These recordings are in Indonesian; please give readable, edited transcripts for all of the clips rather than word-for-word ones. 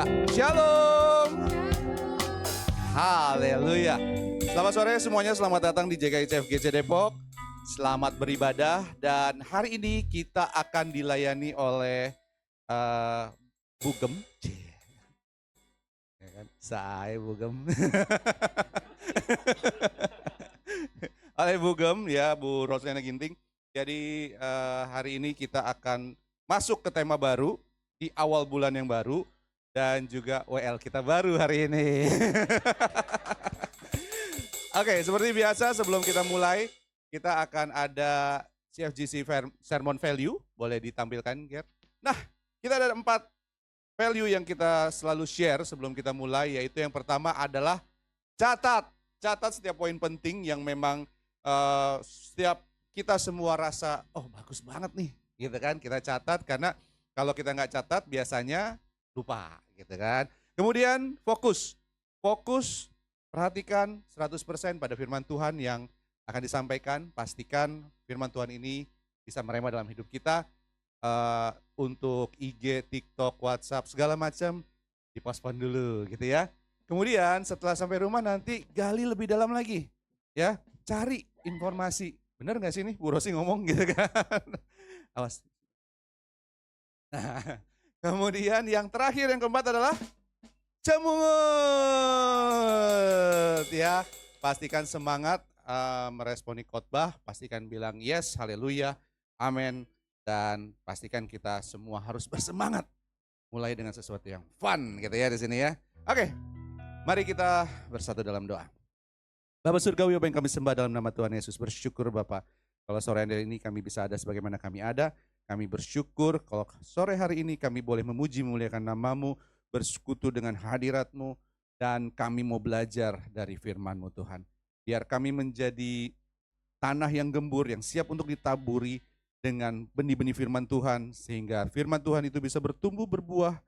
Ya, shalom. Haleluya. Selamat sore semuanya, selamat datang di JKI CFGC Depok. Selamat beribadah dan hari ini kita akan dilayani oleh Bugem. Ya kan? Saya Bugem. Oleh Bugem ya, Bu Roslina Ginting. Jadi hari ini kita akan masuk ke tema baru di awal bulan yang baru dan juga WL kita baru hari ini. Oke, seperti biasa sebelum kita mulai, kita akan ada CFGC Sermon Value, boleh ditampilkan, Ger. Nah, kita ada 4 value yang kita selalu share sebelum kita mulai, yaitu yang pertama adalah catat setiap poin penting yang memang setiap kita semua rasa, oh bagus banget nih, gitu kan, kita catat karena kalau kita nggak catat biasanya lupa, gitu kan. Kemudian fokus, perhatikan 100% pada firman Tuhan yang akan disampaikan, pastikan firman Tuhan ini bisa merema dalam hidup kita. Untuk IG, TikTok, WhatsApp, segala macam dipospon dulu gitu ya. Kemudian setelah sampai rumah nanti gali lebih dalam lagi ya, cari informasi. Bener gak sih nih Bu Rosi ngomong gitu kan? Awas. Nah, kemudian yang terakhir, yang keempat adalah cemungut ya. Pastikan semangat meresponi khotbah, pastikan bilang yes, haleluya, amin, dan pastikan kita semua harus bersemangat mulai dengan sesuatu yang fun gitu ya di sini ya. Oke, mari kita bersatu dalam doa. Bapa Surgawi yang kami sembah dalam nama Tuhan Yesus, bersyukur Bapak kalau sore hari ini kami bisa ada sebagaimana kami ada. Kami bersyukur kalau sore hari ini kami boleh memuji memuliakan nama-Mu, bersekutu dengan hadirat-Mu, dan kami mau belajar dari firman-Mu Tuhan. Biar kami menjadi tanah yang gembur, yang siap untuk ditaburi dengan benih-benih firman Tuhan, sehingga firman Tuhan itu bisa bertumbuh, berbuah,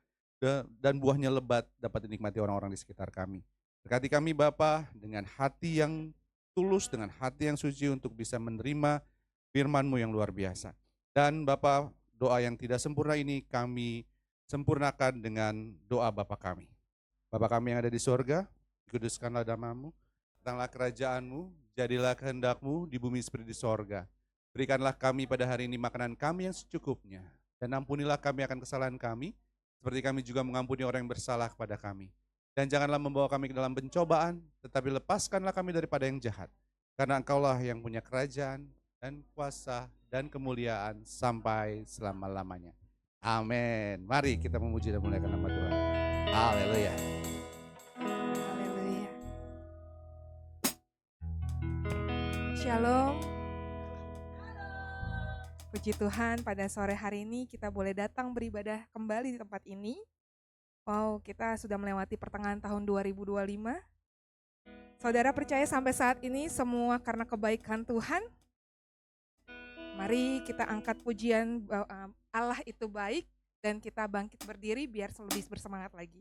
dan buahnya lebat dapat dinikmati orang-orang di sekitar kami. Berkati kami Bapa dengan hati yang tulus, dengan hati yang suci untuk bisa menerima firman-Mu yang luar biasa. Dan Bapa, doa yang tidak sempurna ini kami sempurnakan dengan doa Bapa kami. Bapa kami yang ada di sorga, dikuduskanlah nama-Mu, datanglah kerajaan-Mu, jadilah kehendak-Mu di bumi seperti di sorga. Berikanlah kami pada hari ini makanan kami yang secukupnya, dan ampunilah kami akan kesalahan kami, seperti kami juga mengampuni orang yang bersalah kepada kami. Dan janganlah membawa kami ke dalam pencobaan, tetapi lepaskanlah kami daripada yang jahat. Karena Engkaulah yang punya kerajaan dan kuasa dan kemuliaan sampai selama-lamanya. Amin. Mari kita memuji dan memuliakan nama Tuhan. Haleluya. Haleluya. Shalom. Puji Tuhan, pada sore hari ini kita boleh datang beribadah kembali di tempat ini. Wow, kita sudah melewati pertengahan tahun 2025. Saudara percaya sampai saat ini semua karena kebaikan Tuhan? Mari kita angkat pujian Allah itu baik dan kita bangkit berdiri biar lebih bersemangat lagi.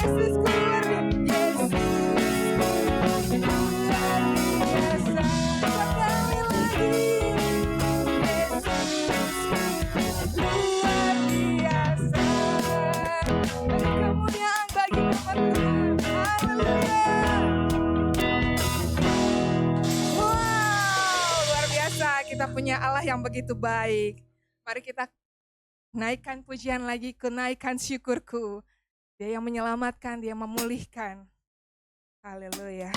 Yesusku luar biasa. Sekali lagi. Yesusku luar biasa. Beri kemuliaan bagi nama Tuhan. Haleluya. Wow, luar biasa. Kita punya Allah yang begitu baik. Mari kita naikkan pujian lagi, naikkan syukurku. Dia yang menyelamatkan, dia memulihkan. Haleluya.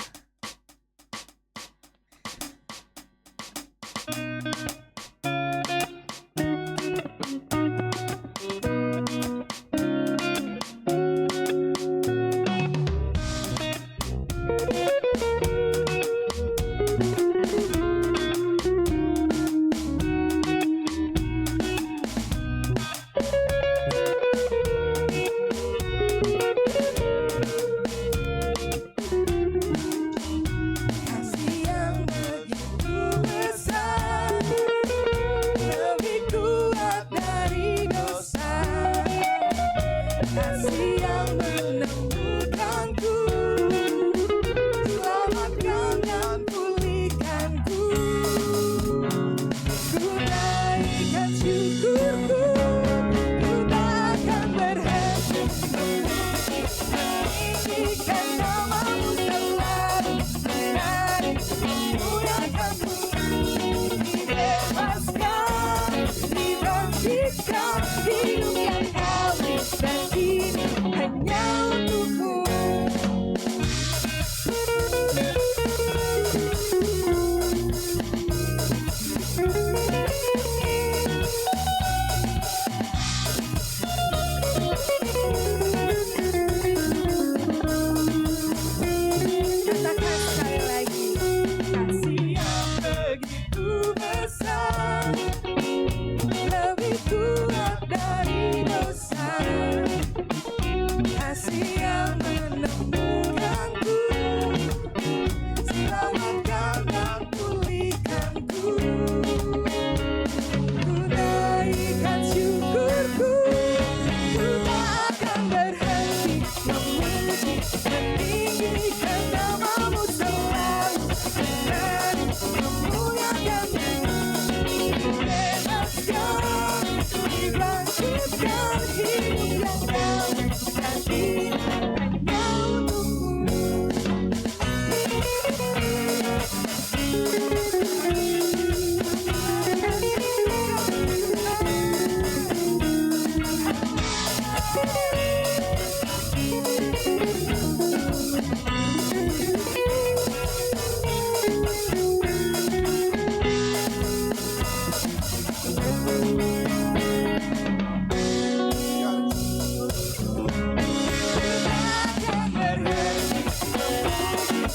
Kasih yang begitu besar, lebih kuat dari dosa. Kasih yang menemukanku, selamatkan dan pulihkanku. Ku naikkan syukurku, ku tak akan berhenti meninggikan namamu selalu, menari memuliakanmu. Dibebaskan, dibangkitkan, hidup yang kami dan ini hanya untukmu. Katakan sekali lagi, kasih yang begitu besar, lebih kuat dari dosa. Kasih yang menemukanku, selamatkan dan pulihkanku. Ku naikkan syukurku, ku tak akan berhenti memuji, meninggikan namamu selalu, menari memuliakanmu. Dibebaskan, dibangkitkan, hidup yang baru dan ini hanya untukmu. Akan berhenti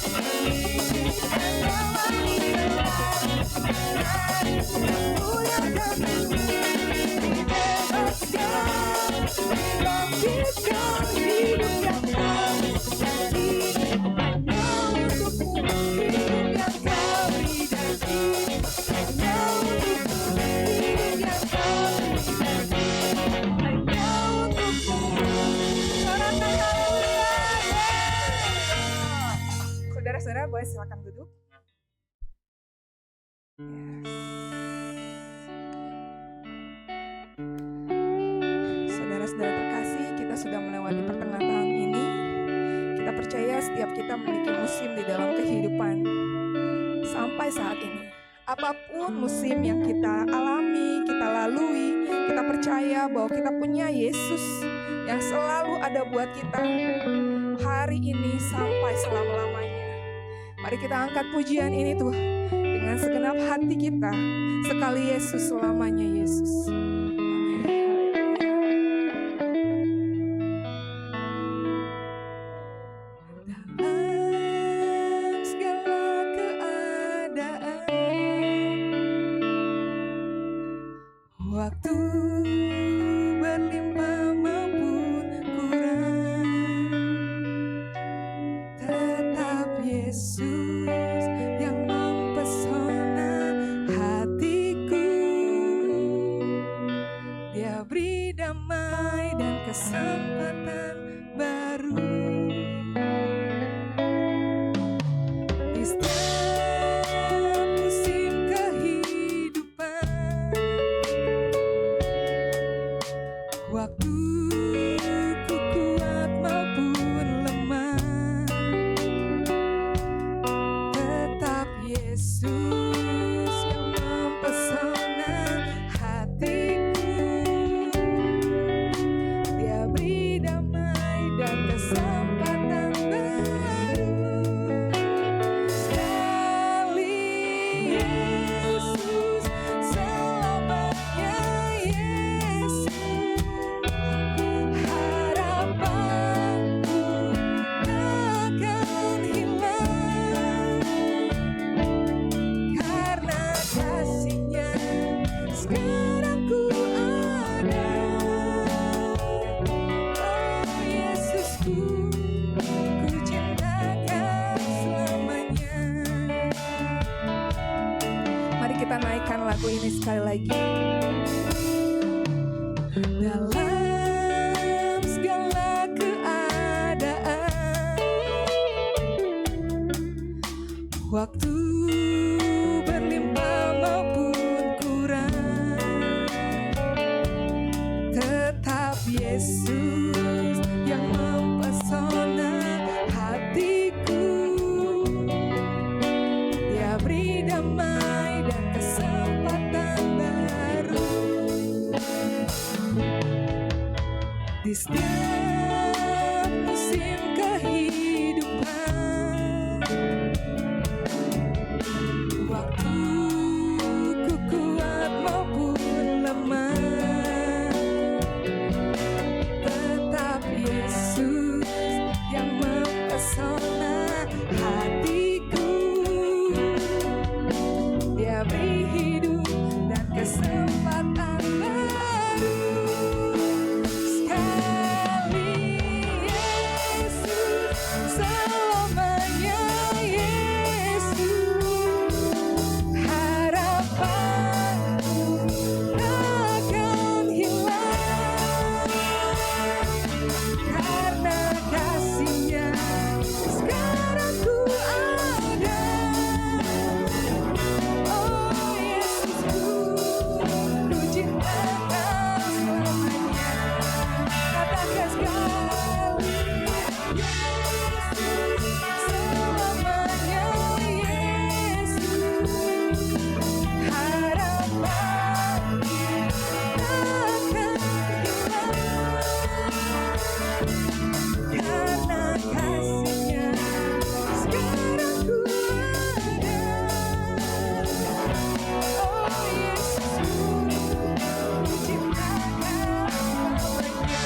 meninggikan namamu selalu, menari memuliakanmu. Dibebaskan, dibangkitkan, hidup yang baru dan ini hanya untukmu. Hidup yang kami dan ini hanya untukmu. Hidup yang kami dan ini hanya untukmu. Sorakan haleluya. Saudara-saudara boleh silakan duduk. Saudara-saudara terkasih, kita sudah melewati pertengahan tahun ini. Kita percaya setiap kita memiliki musim di dalam kehidupan. Sampai saat ini, apapun musim yang kita alami, kita lalui, kita percaya bahwa kita punya Yesus yang selalu ada buat kita hari ini sampai selama-lamanya. Mari kita angkat pujian ini Tuhan dengan segenap hati kita. Sekali Yesus, selamanya Yesus. Dalam segala keadaan, waktu berlimpah maupun kurang, tetap Yesus yang mempesona hatiku. Dia beri damai dan kesempatan baru. Di setiap musim kehidupan, waktu ku kuat maupun lemah, tetap Yesus yang mempesona hatiku. Dia beri damai dan kesempatan baru. Sekali Yesus, selamanya Yesus. Harapanku takkan hilang, karena kasih-Nya sekarang ku ada. Oh Yesusku, ku cintakan selamanya. Mari kita naikkan lagu ini sekali lagi. Dalam segala keadaan, waktu berlimpah maupun kurang, tetap Yesus yang mempesona hatiku. Dia beri damai dan kesempatan baru. Di setiap musim kehidupan, waktu ku kuat maupun lemah, tetap Yesus yang mempesona hatiku. Dia beri hidup dan kesempatan baru. Sekali Yesus, selamanya Yesus. Harapanku takkan hilang, karena kasih-Nya sekarang ku ada. Oh Yesusku, ku cintakan selamanya. Katakan sekali, Yesus, selamanya Yesus. Harapanku takkan hilang, karena kasih-Nya sekarang ku ada. Oh Yesusku, ku cintakan selamanya.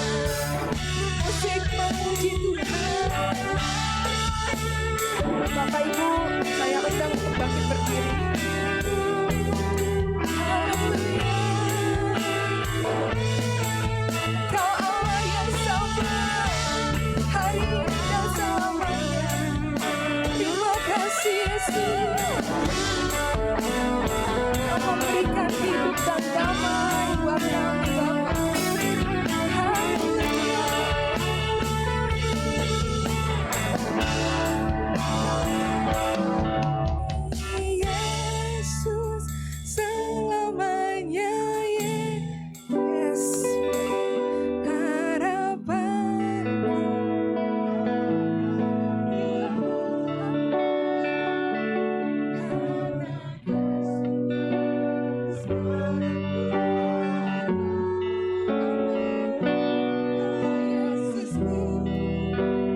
Musik memuji Tuhan. Bapak Ibu, saya undang untuk bangkit berdiri. Haleluya. Kau Allah yang sama, hari ini dan selamanya. Terima kasih Yesus. Kau memberikan hidup dan damai buat kami Bapa. Haleluya. Yesus, selamanya Yesus. Harapanku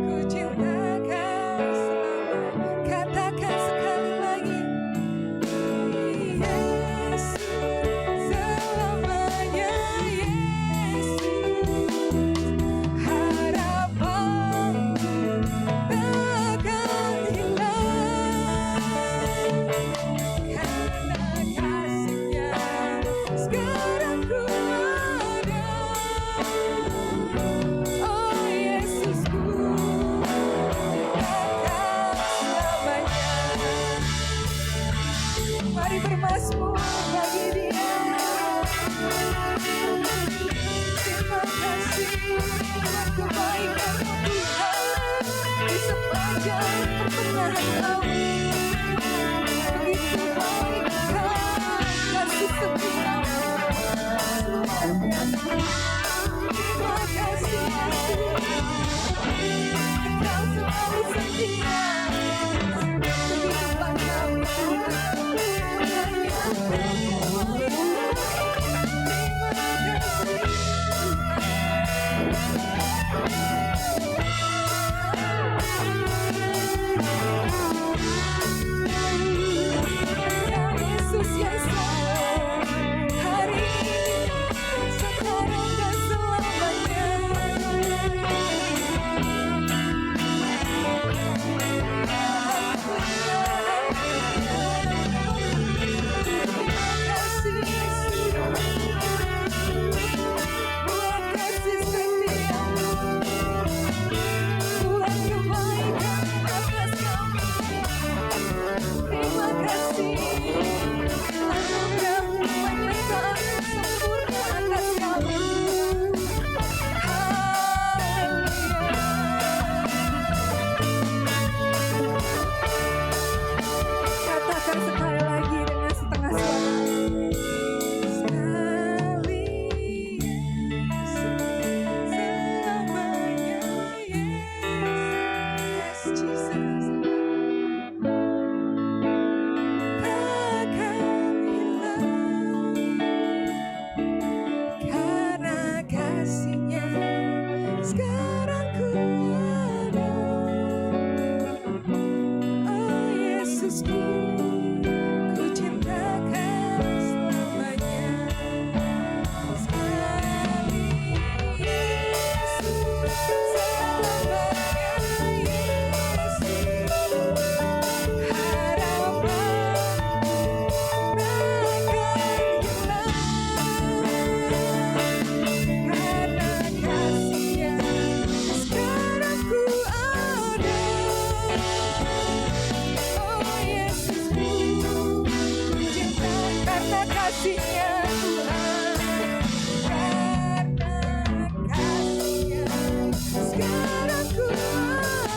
ku cintakan selamanya. Katakan sekali lagi, Yesus, selamanya Yesus. Harapanku takkan hilang, karena kasih-Nya sekarang ku ada. Oh Yesusku, takkan selamanya. Mari bermazmur bagi Dia. Terima kasih buat kebaikan Tuhan di sepanjang pertengahan tahun. Yesus yang sama hari ini, sekarang dan selamanya. Terima kasih Yesus buat kasih setiamu, buat kebaikan atas kami. Terima kasih anugerah penyertaan sempurna atas kami. Katakan sekali lagi dengan setengah suara. Sekali Yesus, selamanya Yesus, Jesus. Takkan hilang karena kasih-Nya sekarang ku ada. Oh Yesusku, ku cintakan selamanya. Sekali Yesus, selamanya Yesus. Harapan takkan hilang karena kasih-Nya sekarang ku ada. Oh Yesusku, ku cinta karena kasih-Nya Tuhan, karena kasih-Nya sekarang ku ada.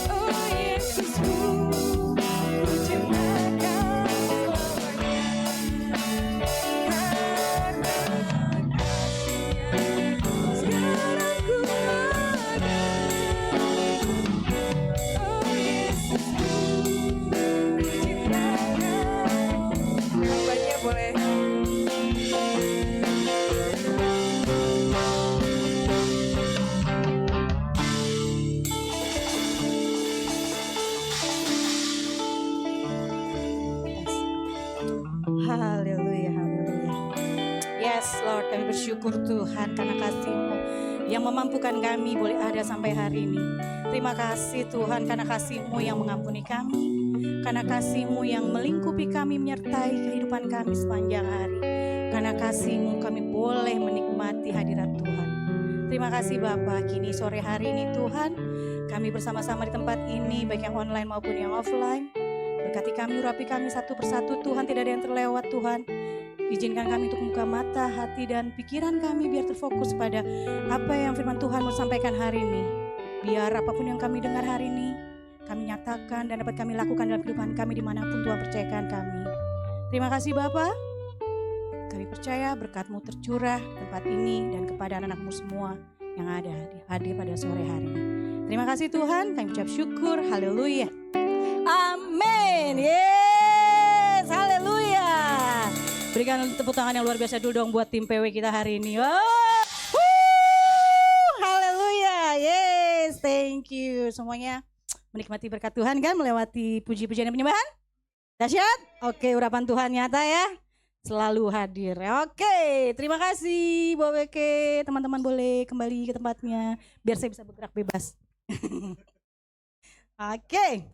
Oh Yesusku, ku cintakan selamanya, karena kasih-Nya sekarang ku ada. Oh Yesusku, ku cintakan. Hambanya boleh. Haleluya, haleluya. Yes Lord, kami bersyukur Tuhan karena kasih-Mu yang memampukan kami boleh ada sampai hari ini. Terima kasih Tuhan karena kasih-Mu yang mengampuni kami, karena kasih-Mu yang melingkupi kami, menyertai kehidupan kami sepanjang hari. Karena kasih-Mu kami boleh menikmati hadirat Tuhan. Terima kasih Bapa, kini sore hari ini Tuhan, kami bersama-sama di tempat ini, baik yang online maupun yang offline. Berkati kami, urapi kami satu persatu Tuhan, tidak ada yang terlewat Tuhan. Izinkan kami untuk membuka mata, hati dan pikiran kami biar terfokus pada apa yang firman Tuhan mau sampaikan hari ini. Biar apapun yang kami dengar hari ini, kami nyatakan dan dapat kami lakukan dalam kehidupan kami dimanapun Tuhan percayakan kami. Terima kasih Bapa. Kami percaya berkat-Mu tercurah di tempat ini dan kepada anak-anak-Mu semua yang ada hadir pada sore hari ini. Terima kasih Tuhan, kami ucap syukur, haleluya. Amin. Yes, haleluya. Berikan tepuk tangan yang luar biasa dulu dong buat tim PW kita hari ini. Oh, haleluya. Yes, thank you semuanya. Menikmati berkat Tuhan kan, melewati puji-pujian dan penyembahan. Dahsyat. Oke, urapan Tuhan nyata ya. Selalu hadir. Oke, terima kasih Bobeke. Teman-teman boleh kembali ke tempatnya biar saya bisa bergerak bebas. Oke.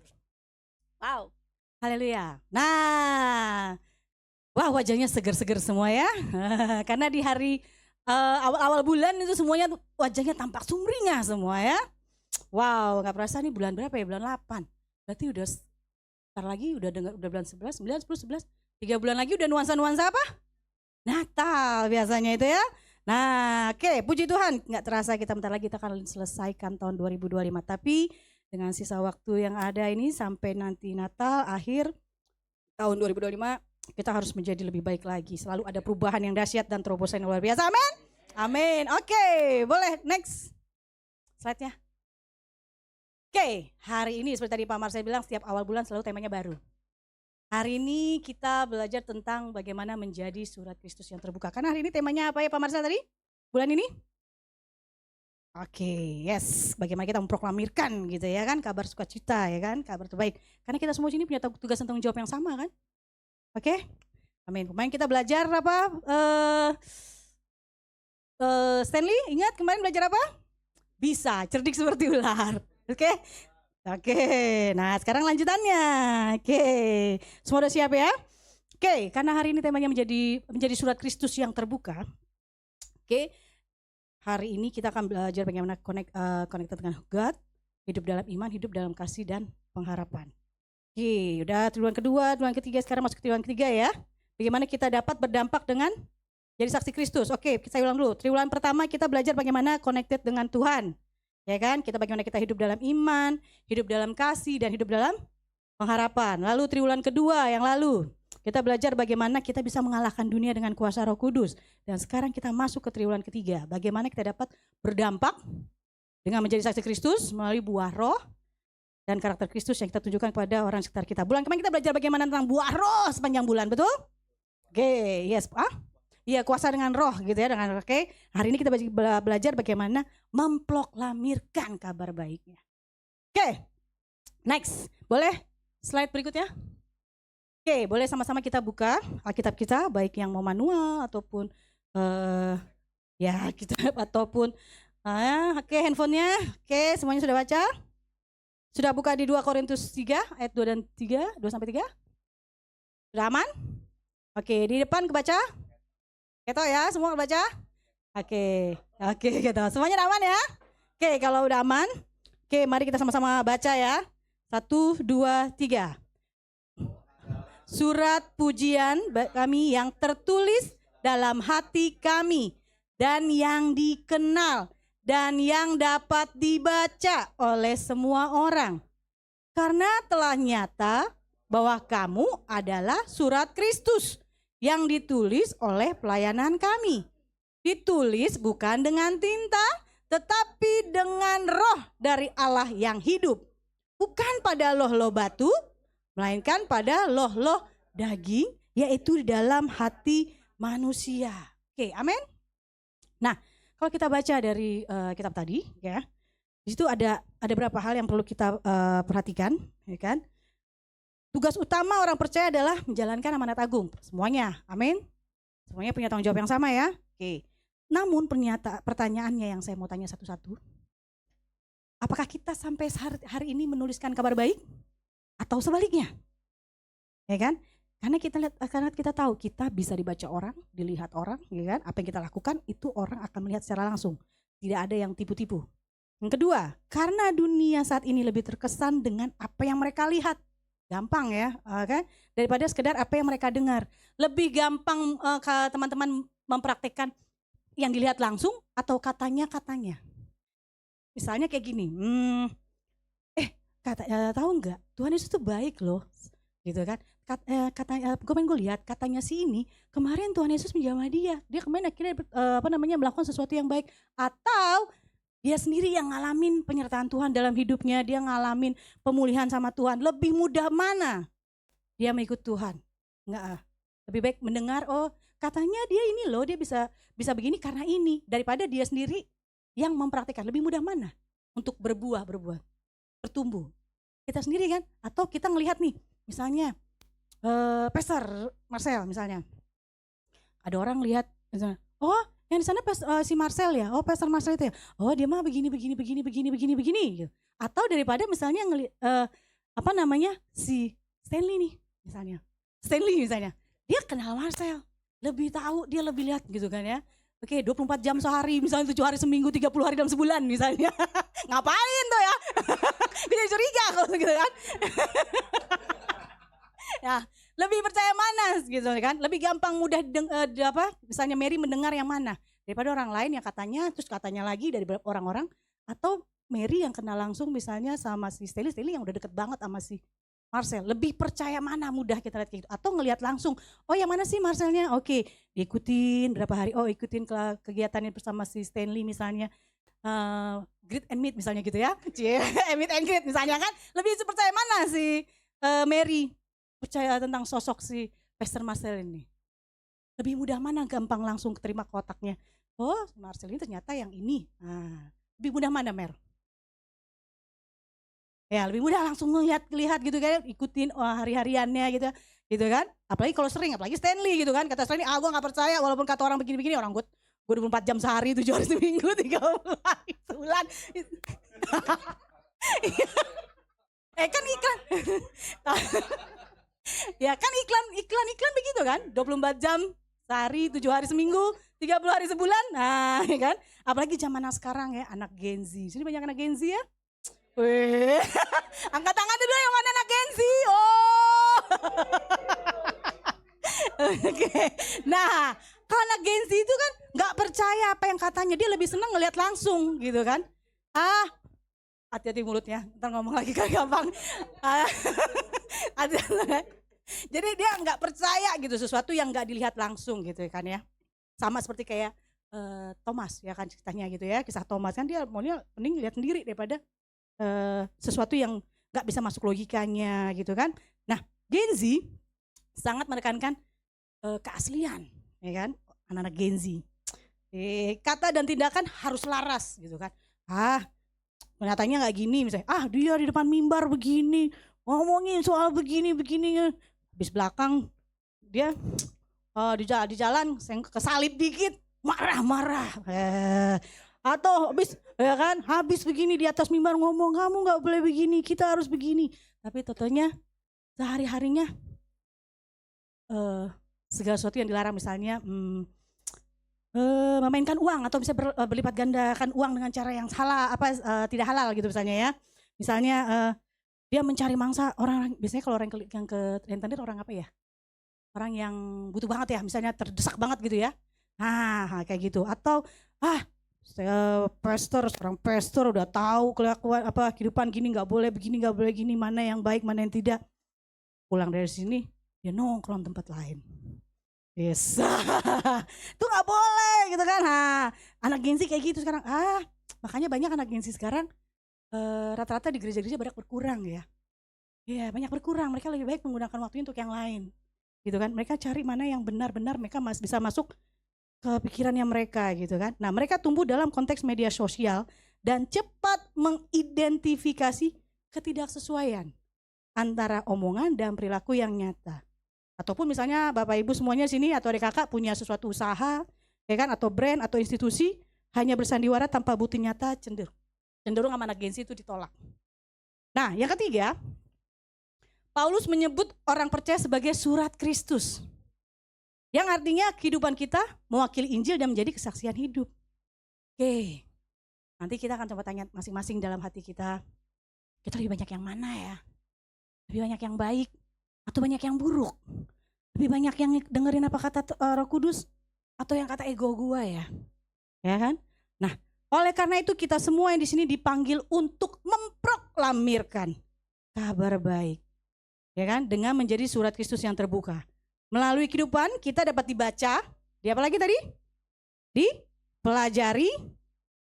Wow. Haleluya. Nah, wah wajahnya seger-seger semua ya. Karena di hari awal-awal bulan itu semuanya wajahnya tampak sumringah semua ya. Wow, gak perasa nih bulan berapa ya? Bulan 8. Berarti udah sebentar lagi udah bulan 11, 9, 10, 11. 3 bulan lagi udah nuansa-nuansa apa? Natal biasanya itu ya. Nah, oke, puji Tuhan. Gak terasa kita bentar lagi kita akan selesaikan tahun 2025. Tapi dengan sisa waktu yang ada ini sampai nanti Natal akhir tahun 2025 kita harus menjadi lebih baik lagi. Selalu ada perubahan yang dahsyat dan terobosan yang luar biasa. Amin. Amin. Oke, boleh next slide-nya. Oke, hari ini seperti tadi Pak Marcel bilang setiap awal bulan selalu temanya baru. Hari ini kita belajar tentang bagaimana menjadi surat Kristus yang terbuka. Karena hari ini temanya apa ya Pak Marcel tadi? Bulan ini? Oke, yes. Bagaimana kita memproklamirkan gitu ya kan, kabar sukacita ya kan, kabar terbaik. Karena kita semua sini punya tugas dan tanggung jawab yang sama kan. Oke, amin. Kemarin kita belajar apa? Stanley, ingat kemarin belajar apa? Bisa, cerdik seperti ular. Oke, oke. Nah sekarang lanjutannya. Oke, semua udah siap ya? Oke, karena hari ini temanya menjadi surat Kristus yang terbuka. Oke, hari ini kita akan belajar bagaimana connected dengan God, hidup dalam iman, hidup dalam kasih dan pengharapan. Oke, udah triwulan kedua, triwulan ketiga, sekarang masuk ke triwulan ketiga ya. Bagaimana kita dapat berdampak dengan jadi saksi Kristus. Oke, saya ulang dulu. Triwulan pertama kita belajar bagaimana connected dengan Tuhan. Ya kan, kita bagaimana kita hidup dalam iman, hidup dalam kasih, dan hidup dalam pengharapan. Lalu triwulan kedua yang lalu, kita belajar bagaimana kita bisa mengalahkan dunia dengan kuasa Roh Kudus. Dan sekarang kita masuk ke triwulan ketiga, bagaimana kita dapat berdampak dengan menjadi saksi Kristus melalui buah roh dan karakter Kristus yang kita tunjukkan kepada orang sekitar kita. Bulan kemarin kita belajar bagaimana tentang buah roh sepanjang bulan, betul? Oke, yes. Iya, kuasa dengan roh gitu ya, dengan oke. Hari ini kita belajar bagaimana memproklamirkan kabar baiknya. Oke. Next. Boleh slide berikutnya? Oke, boleh sama-sama kita buka Alkitab kita, baik yang mau manual ataupun ya kita ataupun oke, handphonenya. Oke, semuanya sudah baca? Sudah buka di 2 Korintus 3 ayat 2 dan 3, 2 sampai 3? Sudah aman? Oke, di depan kebaca? Gitu ya, semua baca? Oke, gitu. Semuanya udah aman ya? Oke, kalau udah aman, oke mari kita sama-sama baca ya. 1, 2, 3. Surat pujian kami yang tertulis dalam hati kami dan yang dikenal dan yang dapat dibaca oleh semua orang. Karena telah nyata bahwa kamu adalah surat Kristus yang ditulis oleh pelayanan kami. Ditulis bukan dengan tinta, tetapi dengan roh dari Allah yang hidup. Bukan pada loh-loh batu, melainkan pada loh-loh daging, yaitu di dalam hati manusia. Oke, amin. Nah, kalau kita baca dari kitab tadi, ya, di situ ada beberapa hal yang perlu kita perhatikan, ya kan? Tugas utama orang percaya adalah menjalankan amanat agung. Semuanya, amin. Semuanya punya tanggung jawab yang sama ya. Oke. Namun pertanyaannya yang saya mau tanya satu-satu. Apakah kita sampai hari ini menuliskan kabar baik? Atau sebaliknya? Ya kan? Karena kita tahu kita bisa dibaca orang, dilihat orang, ya kan? Apa yang kita lakukan itu orang akan melihat secara langsung. Tidak ada yang tipu-tipu. Yang kedua, karena dunia saat ini lebih terkesan dengan apa yang mereka lihat. Gampang ya, kan? Daripada sekedar apa yang mereka dengar. Lebih gampang teman-teman mempraktekkan yang dilihat langsung atau katanya-katanya. Misalnya kayak gini, tahu nggak? Tuhan Yesus itu baik loh, gitu kan? Kemarin gue lihat katanya si ini kemarin Tuhan Yesus menjamah dia kemarin akhirnya melakukan sesuatu yang baik, atau dia sendiri yang ngalamin penyertaan Tuhan dalam hidupnya, dia ngalamin pemulihan sama Tuhan. Lebih mudah mana dia mengikut Tuhan? Enggak, lebih baik mendengar, oh katanya dia ini loh, dia bisa begini karena ini, daripada dia sendiri yang mempraktikkan. Lebih mudah mana untuk berbuah, bertumbuh? Kita sendiri kan? Atau kita ngelihat nih, misalnya Pastor Marcel misalnya. Ada orang lihat misalnya, oh yang di sana si Marcel ya, oh Pastor Marcel itu ya, oh dia mah begini. Gitu. Atau daripada misalnya si Stanley nih misalnya, dia kenal Marcel, lebih tahu, dia lebih lihat gitu kan ya. Oke, 24 jam sehari, misalnya 7 hari seminggu, 30 hari dalam sebulan misalnya. Ngapain tuh ya? Bisa curiga kalau gitu kan. Ya, lebih percaya mana gitu kan? Lebih gampang mudah misalnya Mary mendengar yang mana daripada orang lain yang katanya lagi dari orang-orang, atau Mary yang kenal langsung misalnya sama si Stanley yang udah deket banget sama si Marcel. Lebih percaya mana mudah kita lihat gitu, atau ngelihat langsung, oh yang mana sih Marcelnya? Oke, diikutin berapa hari, oh ikutin kegiatannya bersama si Stanley misalnya. greet and meet misalnya gitu ya. Meet and greet misalnya kan. Lebih percaya mana si Mary? Percaya tentang sosok si Pastor Marcel ini. Lebih mudah mana gampang langsung terima kotaknya. Oh Marcel ini ternyata yang ini. Nah, lebih mudah mana Mer? Ya lebih mudah langsung lihat gitu kan. Ikutin hari-hariannya gitu kan. Apalagi kalau sering, apalagi Stanley gitu kan. Kata Stanley, gue gak percaya walaupun kata orang begini-begini. Orang gue 24 jam sehari, 7 hari seminggu, 30 hari sebulan. Kan iklan. Ya kan iklan begitu kan. 24 jam sehari, 7 hari seminggu, 30 hari sebulan. Nah ya kan. Apalagi zaman sekarang ya, anak Gen Z. Sini banyak anak Gen Z ya. Wih, angkat tangan dulu yang mana anak Gen Z. Oh. Oke. Nah, kalau anak Gen Z itu kan nggak percaya apa yang katanya, dia lebih senang ngelihat langsung gitu kan. Hati-hati mulutnya, ntar ngomong lagi kan gampang. Jadi dia nggak percaya gitu sesuatu yang nggak dilihat langsung gitu kan ya. Sama seperti kayak Thomas ya kan ceritanya gitu ya, kisah Thomas kan dia maunya mending lihat sendiri daripada sesuatu yang nggak bisa masuk logikanya gitu kan. Nah Gen Z sangat menekankan keaslian ya kan, anak-anak Gen Z. Kata dan tindakan harus laras gitu kan. Kenyataannya nggak gini misalnya. Dia di depan mimbar begini ngomongin soal begini habis belakang dia di jalan kesalip dikit marah-marah. Atau habis begini di atas mimbar ngomong kamu nggak boleh begini, kita harus begini. Tapi totalnya sehari-harinya segala sesuatu yang dilarang misalnya memainkan uang atau bisa berlipat gandakan uang dengan cara yang salah tidak halal gitu misalnya ya. Misalnya dia mencari mangsa orang, biasanya kalau orang yang ke rentenir orang apa ya? Orang yang butuh banget ya, misalnya terdesak banget gitu ya. Kayak gitu. Atau seorang pastor udah tahu kelakuan kehidupan gini nggak boleh begini nggak boleh gini, mana yang baik mana yang tidak. Pulang dari sini dia nongkrong tempat lain. Yes. Itu nggak boleh gitu kan. Anak Gen Z kayak gitu sekarang. Makanya banyak anak Gen Z sekarang rata-rata di gereja-gereja banyak berkurang ya. Iya, banyak berkurang. Mereka lebih baik menggunakan waktunya untuk yang lain. Gitu kan. Mereka cari mana yang benar-benar mereka bisa masuk ke pikirannya mereka gitu kan. Nah, mereka tumbuh dalam konteks media sosial dan cepat mengidentifikasi ketidaksesuaian antara omongan dan perilaku yang nyata. Ataupun misalnya Bapak Ibu semuanya sini atau adik kakak punya sesuatu usaha, ya kan, atau brand atau institusi, hanya bersandiwara tanpa bukti nyata cenderung sama anak Gen Z itu ditolak. Nah, yang ketiga, Paulus menyebut orang percaya sebagai surat Kristus. Yang artinya kehidupan kita mewakili Injil dan menjadi kesaksian hidup. Oke, nanti kita akan coba tanya masing-masing dalam hati kita lebih banyak yang mana ya? Lebih banyak yang baik atau banyak yang buruk? Lebih banyak yang dengerin apa kata Roh Kudus atau yang kata ego gua ya? Ya kan? Nah, oleh karena itu kita semua yang di sini dipanggil untuk memproklamirkan kabar baik. Ya kan? Dengan menjadi surat Kristus yang terbuka. Melalui kehidupan kita dapat dibaca, di apa lagi tadi? Dipelajari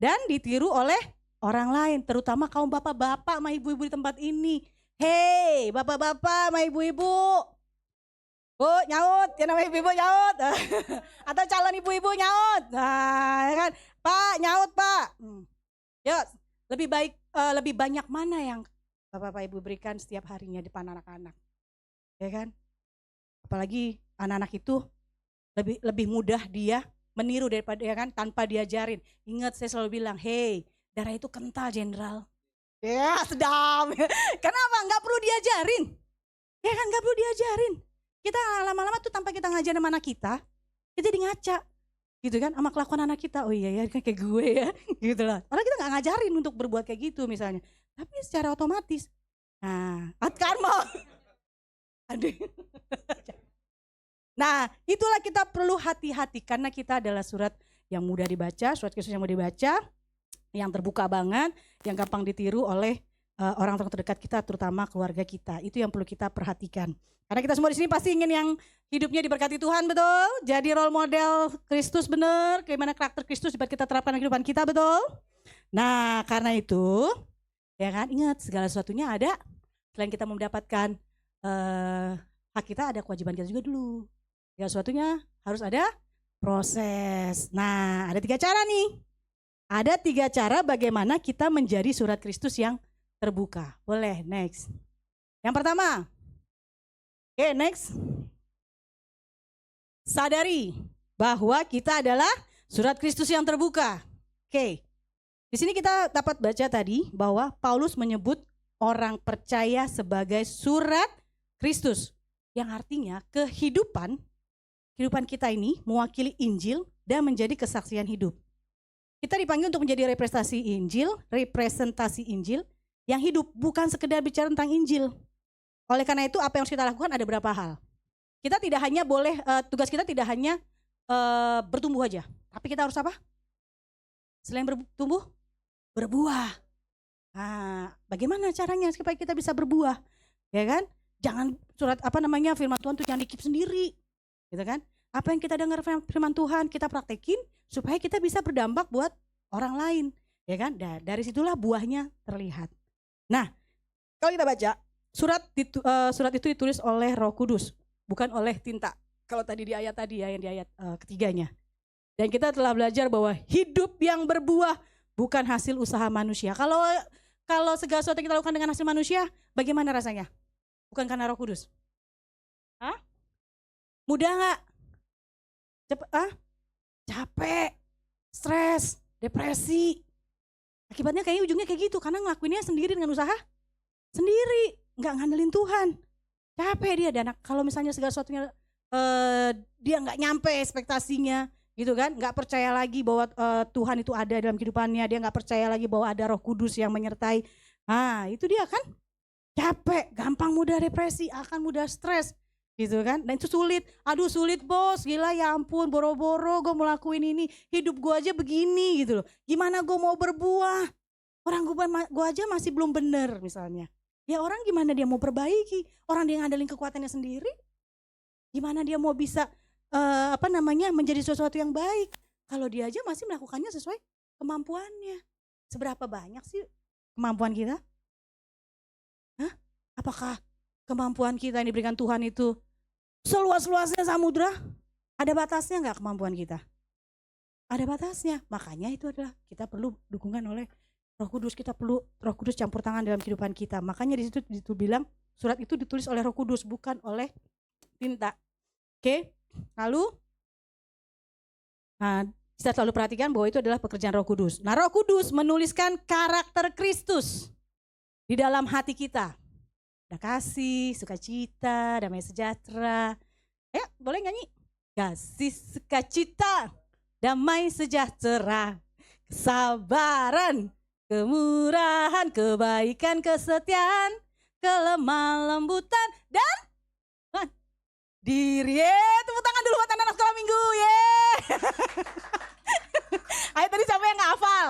dan ditiru oleh orang lain, terutama kaum bapak-bapak sama ibu-ibu di tempat ini. Hei, bapak-bapak sama ibu-ibu. Bu, nyaut, ya namanya ibu-ibu nyaut. Atau calon ibu-ibu nyaut. Nah, ya kan? Pak, nyaut, Pak. Ya, lebih banyak mana yang bapak-bapak ibu berikan setiap harinya depan anak-anak. Ya kan? Apalagi anak-anak itu lebih mudah dia meniru daripada ya kan tanpa diajarin. Ingat saya selalu bilang, hey, darah itu kental jenderal. Ya sedap. Kenapa? Nggak perlu diajarin. Ya kan nggak perlu diajarin. Kita lama-lama tuh tanpa kita ngajarin sama anak kita jadi ngaca. Gitu kan sama kelakuan anak kita. Oh iya ya kayak gue ya. Gitu lah. Padahal kita nggak ngajarin untuk berbuat kayak gitu misalnya. Tapi secara otomatis. Nah, karma. Aduh. Nah, itulah kita perlu hati-hati karena kita adalah surat yang mudah dibaca, surat Kristus yang mudah dibaca, yang terbuka banget, yang gampang ditiru oleh orang-orang terdekat kita, terutama keluarga kita. Itu yang perlu kita perhatikan. Karena kita semua di sini pasti ingin yang hidupnya diberkati Tuhan, betul? Jadi role model Kristus benar, bagaimana karakter Kristus dapat kita terapkan dalam kehidupan kita, betul? Nah, karena itu, ya kan, ingat segala sesuatunya ada. Selain kita mendapatkan hak kita, ada kewajiban kita juga dulu. Segala sesuatunya harus ada proses. Nah, ada 3 cara nih. Ada 3 cara bagaimana kita menjadi surat Kristus yang terbuka. Boleh, next. Yang pertama, oke, next. Sadari bahwa kita adalah surat Kristus yang terbuka. Oke. Di sini kita dapat baca tadi bahwa Paulus menyebut orang percaya sebagai surat Kristus, yang artinya kehidupan kita ini mewakili Injil dan menjadi kesaksian hidup. Kita dipanggil untuk menjadi representasi Injil yang hidup, bukan sekedar bicara tentang Injil. Oleh karena itu apa yang harus kita lakukan ada beberapa hal. Kita tidak hanya boleh, tugas kita tidak hanya bertumbuh aja, tapi kita harus apa? Selain bertumbuh, berbuah. Nah, bagaimana caranya supaya kita bisa berbuah? Ya kan? Jangan firman Tuhan itu jangan dikip sendiri. Gitu kan? Apa yang kita dengar firman Tuhan kita praktekin supaya kita bisa berdampak buat orang lain, ya kan? Dari situlah buahnya terlihat. Nah, kalau kita baca surat itu ditulis oleh Roh Kudus, bukan oleh tinta. Kalau tadi di ayat tadi ya, yang di ayat ketiganya. Dan kita telah belajar bahwa hidup yang berbuah bukan hasil usaha manusia. Kalau segala sesuatu yang kita lakukan dengan hasil manusia, bagaimana rasanya? Bukan karena Roh Kudus. Hah? Mudah nggak? Capek, stres, depresi. Akibatnya kayaknya ujungnya kayak gitu, karena ngelakuinnya sendiri dengan usaha sendiri, nggak ngandelin Tuhan. Capek dia, dan kalau misalnya segala sesuatunya dia nggak nyampe ekspektasinya, gitu kan, nggak percaya lagi bahwa Tuhan itu ada dalam kehidupannya, dia nggak percaya lagi bahwa ada Roh Kudus yang menyertai. Nah, itu dia kan capek, gampang mudah depresi, akan mudah stres, gitu kan. Dan itu sulit, sulit bos, gila ya ampun, boro-boro gue mau lakuin ini, hidup gue aja begini gitu loh, gimana gue mau berbuah, orang gue aja masih belum bener misalnya. Ya orang gimana dia mau perbaiki, orang dia ngandelin kekuatannya sendiri, gimana dia mau bisa menjadi sesuatu yang baik kalau dia aja masih melakukannya sesuai kemampuannya. Seberapa banyak sih kemampuan kita? Hah? Apakah kemampuan kita yang diberikan Tuhan itu seluas-luasnya samudra? Ada batasnya nggak kemampuan kita? Ada batasnya. Makanya itu adalah kita perlu dukungan oleh Roh Kudus. Kita perlu Roh Kudus campur tangan dalam kehidupan kita. Makanya di situ bilang surat itu ditulis oleh Roh Kudus, bukan oleh tinta. Oke? Lalu kita selalu perhatikan bahwa itu adalah pekerjaan Roh Kudus. Nah, Roh Kudus menuliskan karakter Kristus di dalam hati kita. Ada kasih, sukacita, damai sejahtera. Boleh nyanyi? Kasih, sukacita, damai sejahtera, kesabaran, kemurahan, kebaikan, kesetiaan, kelemah lembutan, dan diri. Tepuk tangan dulu buat anak-anak sekolah minggu. Ayo, tadi siapa yang gak hafal?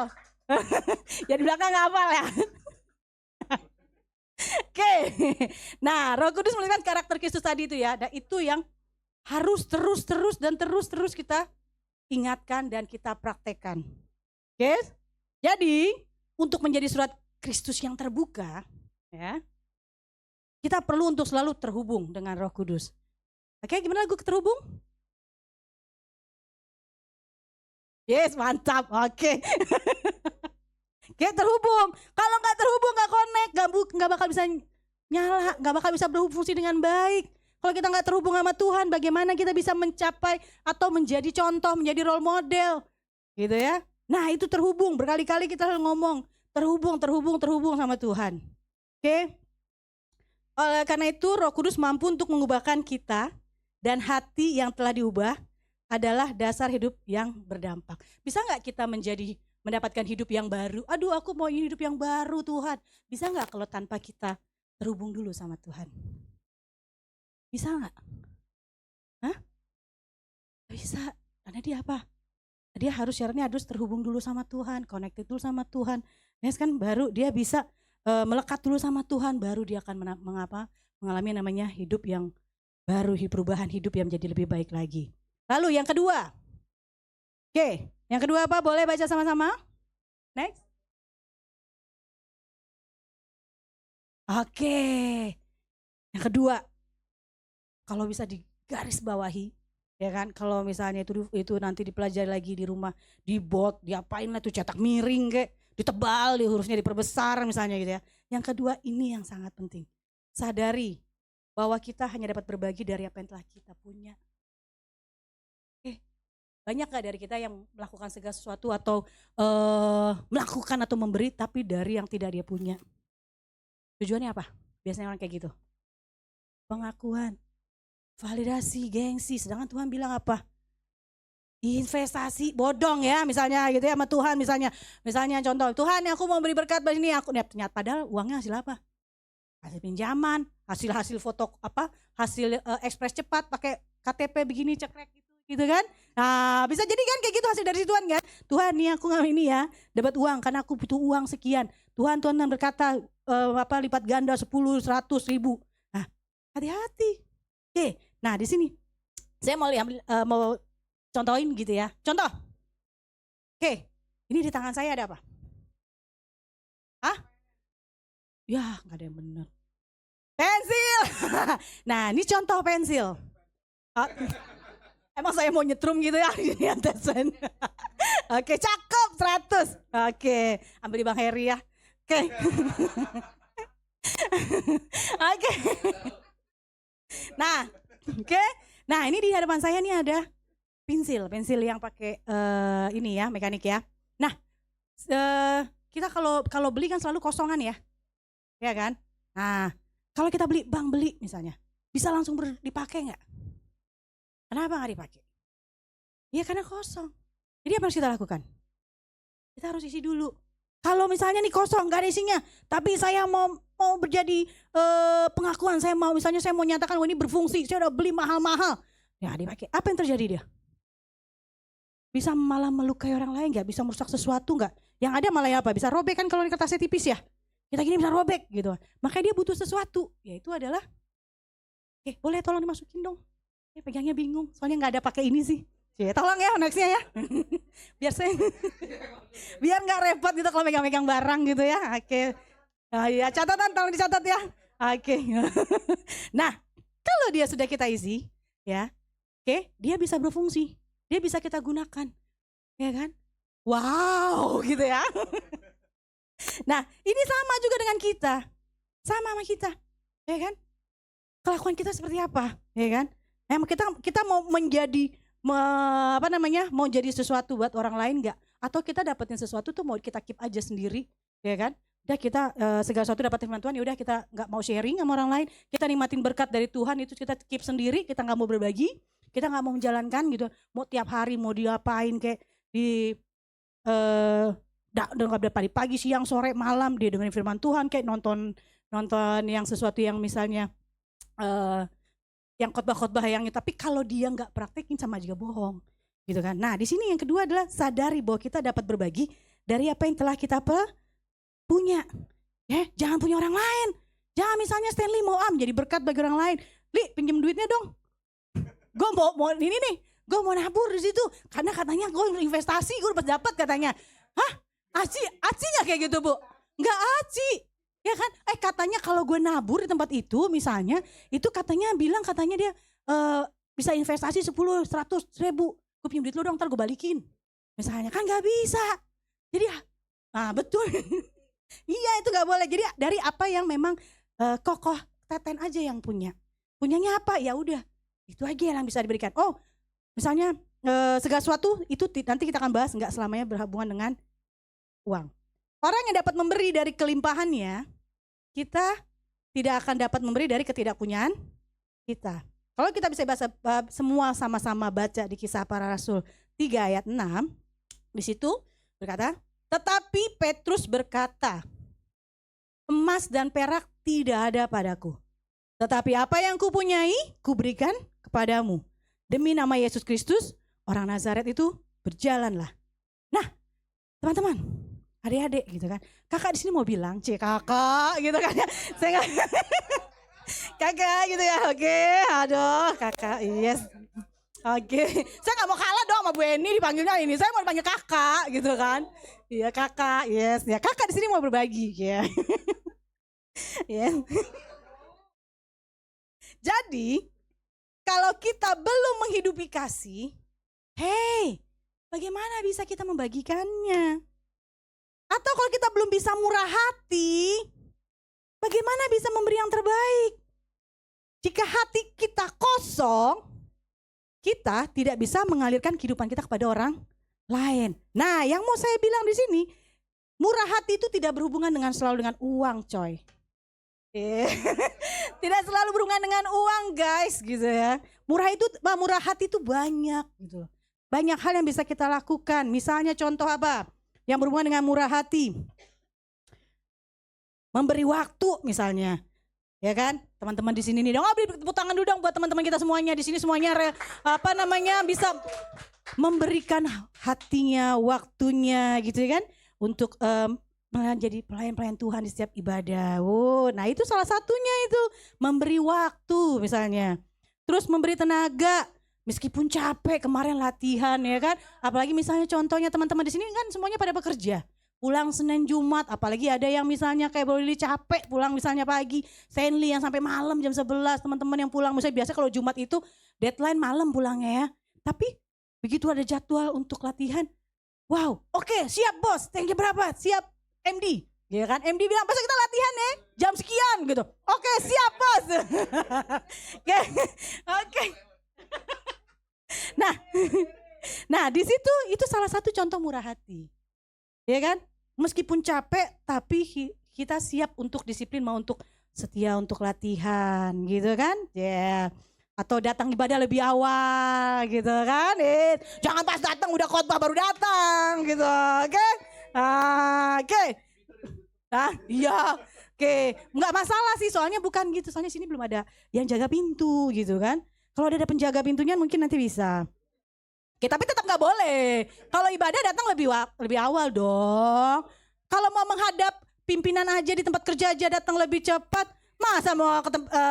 Ya di belakang gak hafal ya. Oke. Nah, Roh Kudus menuliskan karakter Kristus tadi itu ya. Dan itu yang harus terus kita ingatkan dan kita praktekkan. Oke. Jadi untuk menjadi surat Kristus yang terbuka, ya, kita perlu untuk selalu terhubung dengan Roh Kudus. Oke, gimana gue terhubung? Yes, mantap. Oke. Oke, terhubung. Kalau nggak terhubung, nggak connect, nggak bakal bisa nyala, nggak bakal bisa berfungsi dengan baik. Kalau kita nggak terhubung sama Tuhan, bagaimana kita bisa mencapai atau menjadi contoh, menjadi role model, gitu ya? Nah, itu terhubung. Berkali-kali kita ngomong terhubung sama Tuhan. Oke? Oleh karena itu, Roh Kudus mampu untuk mengubahkan kita. Dan hati yang telah diubah adalah dasar hidup yang berdampak. Bisa nggak kita mendapatkan hidup yang baru? Aduh, aku mau hidup yang baru Tuhan. Bisa nggak kalau tanpa kita terhubung dulu sama Tuhan? Bisa nggak? Hah? Bisa. Karena dia apa? Dia syaratnya harus terhubung dulu sama Tuhan, connected dulu sama Tuhan. Yes, kan baru dia bisa melekat dulu sama Tuhan, baru dia akan mengalami namanya hidup yang baru, perubahan hidup yang menjadi lebih baik lagi. Lalu yang kedua. Oke, yang kedua apa? Boleh baca sama-sama? Next. Oke. Yang kedua, kalau bisa digaris bawahi, ya kan? Kalau misalnya itu nanti dipelajari lagi di rumah, dibuat, diapain lah tuh, cetak miring kayak, ditebal, di hurufnya diperbesar misalnya gitu ya. Yang kedua, ini yang sangat penting. Sadari bahwa kita hanya dapat berbagi dari apa yang telah kita punya. Banyak gak dari kita yang melakukan segala sesuatu atau melakukan atau memberi tapi dari yang tidak dia punya? Tujuannya apa? Biasanya orang kayak gitu. Pengakuan, validasi, gengsi. Sedangkan Tuhan bilang apa? Investasi, bodong ya misalnya gitu ya sama Tuhan misalnya. Misalnya contoh, Tuhan aku mau beri berkat begini aku. Ternyata padahal uangnya hasil apa? Hasil pinjaman, hasil foto apa? Hasil ekspres cepat pakai KTP begini cekrek gitu kan. Nah bisa jadi kan kayak gitu hasil dari Tuhan kan. Tuhan nih aku ini ya dapat uang karena aku butuh uang sekian. Tuhan berkata lipat ganda 10, 100, 1000. Nah hati-hati. Oke, nah di sini saya mau contohin gitu ya. Contoh. Oke, ini di tangan saya ada apa? Hah? Ya nggak ada yang benar. Pensil. Nah ini contoh pensil. Emang saya mau nyetrum gitu ya di atasan. Oke, cakep 100. Oke, ambil di Bang Heri ya. Oke. Oke. Nah, oke. Nah, ini di hadapan saya nih ada pensil yang pakai ini ya, mekanik ya. Nah, kita kalau beli kan selalu kosongan ya. Ya kan? Nah, kalau kita beli, Bang beli misalnya, bisa langsung dipakai nggak? Kenapa nggak dipakai? Ya karena kosong. Jadi apa harus kita lakukan? Kita harus isi dulu. Kalau misalnya nih kosong, nggak ada isinya, tapi saya mau berjadi pengakuan, saya mau nyatakan ini berfungsi, saya udah beli mahal-mahal, ya dipakai. Apa yang terjadi dia? Bisa malah melukai orang lain, nggak? Bisa merusak sesuatu nggak? Yang ada malah apa? Bisa robek kan kalau kertasnya tipis ya. Kita gini bisa robek gitu. Makanya dia butuh sesuatu, yaitu adalah, boleh tolong dimasukin dong. Pegangnya bingung, soalnya nggak ada pakai ini sih. Tolong ya nextnya ya. biar nggak repot gitu kalau megang-megang barang gitu ya. Oke. Ya catatan tolong dicatat ya. Oke. Nah, kalau dia sudah kita isi, ya, dia bisa berfungsi, dia bisa kita gunakan, ya kan? Wow, gitu ya. Nah, ini sama juga dengan kita, sama kita, ya kan? Kelakuan kita seperti apa, ya kan? Kita mau menjadi mau jadi sesuatu buat orang lain nggak? Atau kita dapetin sesuatu tuh mau kita keep aja sendiri, ya kan? Udah kita segala sesuatu dapat firman Tuhan, ya udah kita nggak mau sharing sama orang lain, kita nikmatin berkat dari Tuhan itu kita keep sendiri, kita nggak mau berbagi, kita nggak mau menjalankan gitu. Mau tiap hari mau diapain kayak di dari pagi, siang, sore, malam dia dengerin firman Tuhan, kayak nonton yang sesuatu yang misalnya yang khotbah-khotbah yang, tapi kalau dia nggak praktekin sama juga bohong, gitu kan. Nah di sini yang kedua adalah sadari bahwa kita dapat berbagi dari apa yang telah kita punya. Ya, jangan punya orang lain. Jangan misalnya Stanley mau jadi berkat bagi orang lain. Li, pinjam duitnya dong. Gue mau ini nih, gue mau nabur di situ. Karena katanya gue investasi, gue dapat katanya. Hah? Aci nggak kayak gitu bu? Nggak aci. Ya kan, katanya kalau gue nabur di tempat itu misalnya, itu katanya dia bisa investasi 10, 100, 1000. Gue pinjam duit lu dong, ntar gue balikin. Misalnya kan gak bisa. Jadi, betul. Iya itu gak boleh. Jadi dari apa yang memang kokoh, teten aja yang punya. Punyanya apa? Ya udah, itu aja yang bisa diberikan. Oh, misalnya segala sesuatu itu nanti kita akan bahas, gak selamanya berhubungan dengan uang. Orang yang dapat memberi dari kelimpahannya, kita tidak akan dapat memberi dari ketidakpunyaan kita. Kalau kita bisa baca semua sama-sama baca di Kisah Para Rasul 3 ayat 6, di situ berkata, tetapi Petrus berkata, emas dan perak tidak ada padaku, tetapi apa yang kupunyai kuberikan kepadamu. Demi nama Yesus Kristus, orang Nazaret itu berjalanlah. Nah, teman-teman, adik-adik gitu kan, kakak di sini mau bilang, kakak gitu kan ya, saya kakak gitu ya, oke, aduh kakak, yes, oke, saya nggak mau kalah dong sama Bu Eni dipanggilnya ini, saya mau dipanggil kakak gitu kan, iya kakak, yes, ya kakak di sini mau berbagi, ya, Ya. Jadi, kalau kita belum menghidupi kasih, bagaimana bisa kita membagikannya? Atau kalau kita belum bisa murah hati, bagaimana bisa memberi yang terbaik? Jika hati kita kosong, kita tidak bisa mengalirkan kehidupan kita kepada orang lain. Nah, yang mau saya bilang di sini, murah hati itu tidak berhubungan selalu dengan uang, coy. Tidak selalu berhubungan dengan uang, guys, gitu ya. Murah hati itu banyak gitu. Banyak hal yang bisa kita lakukan. Misalnya contoh apa? Yang berhubungan dengan murah hati. Memberi waktu misalnya. Ya kan? Teman-teman di sini nih dong, beri tepuk tangan dulu dong buat teman-teman kita semuanya di sini, semuanya bisa memberikan hatinya, waktunya gitu ya kan, untuk menjadi pelayan-pelayan Tuhan di setiap ibadah. Nah itu salah satunya itu, memberi waktu misalnya. Terus memberi tenaga, meskipun capek kemarin latihan ya kan. Apalagi misalnya contohnya teman-teman di sini kan semuanya pada bekerja. Pulang Senin Jumat, apalagi ada yang misalnya kayak Bolili capek pulang misalnya pagi, Senli yang sampai malam jam 11, teman-teman yang pulang misalnya biasa kalau Jumat itu deadline malam pulangnya ya. Tapi begitu ada jadwal untuk latihan, wow, oke, siap bos, thank you berapa, siap MD, ya kan? MD bilang besok kita latihan ya, jam sekian gitu. Oke, siap bos. Oke. Nah di situ itu salah satu contoh murah hati, ya kan? Meskipun capek, tapi kita siap untuk disiplin, mau untuk setia untuk latihan, gitu kan? Ya. Atau datang ibadah lebih awal, gitu kan? Jangan pas datang udah khotbah baru datang, gitu. Oke? Oke. Nah, iya. Oke, nggak masalah sih, soalnya bukan gitu. Soalnya sini belum ada yang jaga pintu, gitu kan? Kalau ada penjaga pintunya mungkin nanti bisa. Oke, tapi tetap nggak boleh. Kalau ibadah datang lebih awal dong. Kalau mau menghadap pimpinan aja di tempat kerja aja datang lebih cepat, masa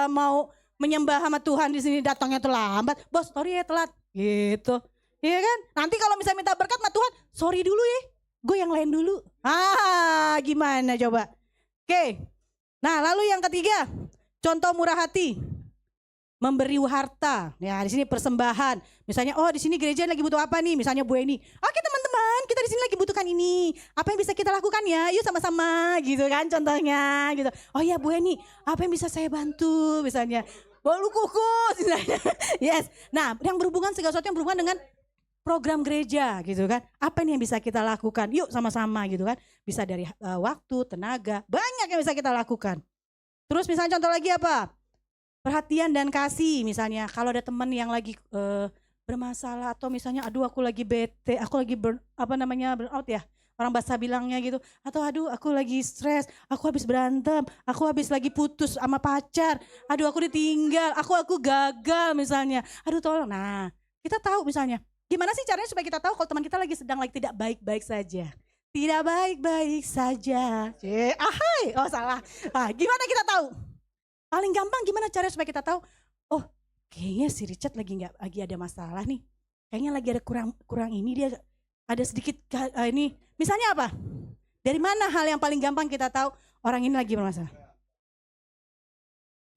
mau menyembah sama Tuhan di sini datangnya terlambat? Bos, sorry ya telat. Gitu. Iya kan? Nanti kalau misalnya minta berkat sama Tuhan, sorry dulu ya. Gue yang lain dulu. Gimana coba? Oke. Nah, lalu yang ketiga, contoh murah hati. Memberi harta, ya di sini persembahan. Misalnya, di sini gereja lagi butuh apa nih? Misalnya Bu Eni, oke teman-teman, kita di sini lagi butuhkan ini. Apa yang bisa kita lakukan ya? Yuk sama-sama, gitu kan contohnya, gitu. Oh ya Bu Eni, apa yang bisa saya bantu? Misalnya, bolu kukus, misalnya. Yes. Nah, yang berhubungan segala sesuatu yang berhubungan dengan program gereja, gitu kan? Apa nih yang bisa kita lakukan? Yuk sama-sama, gitu kan? Bisa dari waktu, tenaga, banyak yang bisa kita lakukan. Terus misalnya contoh lagi apa? Perhatian dan kasih, misalnya kalau ada teman yang lagi bermasalah atau misalnya aduh aku lagi bete, aku lagi burn out ya, orang bahasa bilangnya gitu, atau aduh aku lagi stres, aku habis berantem, aku habis lagi putus sama pacar, aduh aku ditinggal, aku gagal misalnya, aduh tolong. Nah kita tahu misalnya gimana sih caranya supaya kita tahu kalau teman kita lagi sedang tidak baik-baik saja. Tidak baik-baik saja. Salah. Gimana kita tahu? Paling gampang gimana caranya supaya kita tahu, kayaknya si Richard lagi ada masalah nih. Kayaknya lagi ada kurang ini, dia ada sedikit ini. Misalnya apa? Dari mana hal yang paling gampang kita tahu orang ini lagi bermasalah?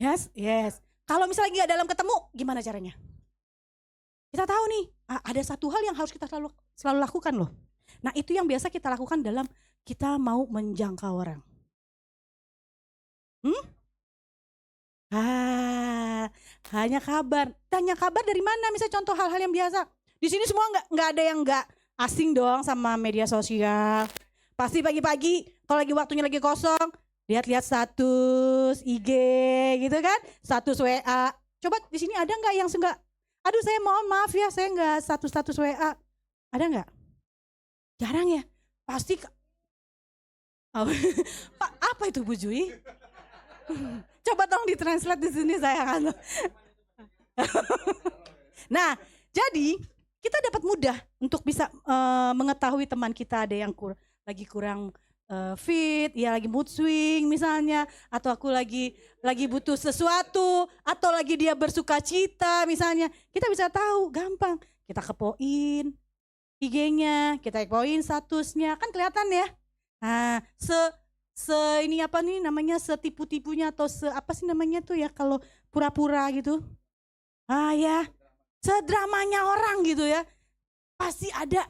Yes. Kalau misalnya lagi gak dalam ketemu, gimana caranya? Kita tahu nih, ada satu hal yang harus kita selalu lakukan loh. Nah itu yang biasa kita lakukan dalam kita mau menjangkau orang. Hanya kabar. Tanya kabar dari mana? Misalnya contoh hal-hal yang biasa. Di sini semua nggak ada yang nggak asing dong sama media sosial. Pasti pagi-pagi kalau lagi waktunya lagi kosong, lihat-lihat status IG gitu kan, status WA. Coba di sini ada nggak yang enggak? Aduh saya mohon maaf ya, saya nggak status WA. Ada nggak? Jarang ya. Pasti. Pak, apa itu Bu Jui? Coba dong ditranslate di sini saya kan. Nah, jadi kita dapat mudah untuk bisa mengetahui teman kita ada yang lagi kurang fit, ya lagi mood swing misalnya, atau aku lagi butuh sesuatu, atau lagi dia bersuka cita misalnya. Kita bisa tahu gampang. Kita kepoin IG-nya, kita kepoin statusnya, kan kelihatan ya. Nah, ini apa nih namanya, setipu-tipunya atau apa sih namanya tuh ya kalau pura-pura gitu. Ya, sedramanya orang gitu ya. Pasti ada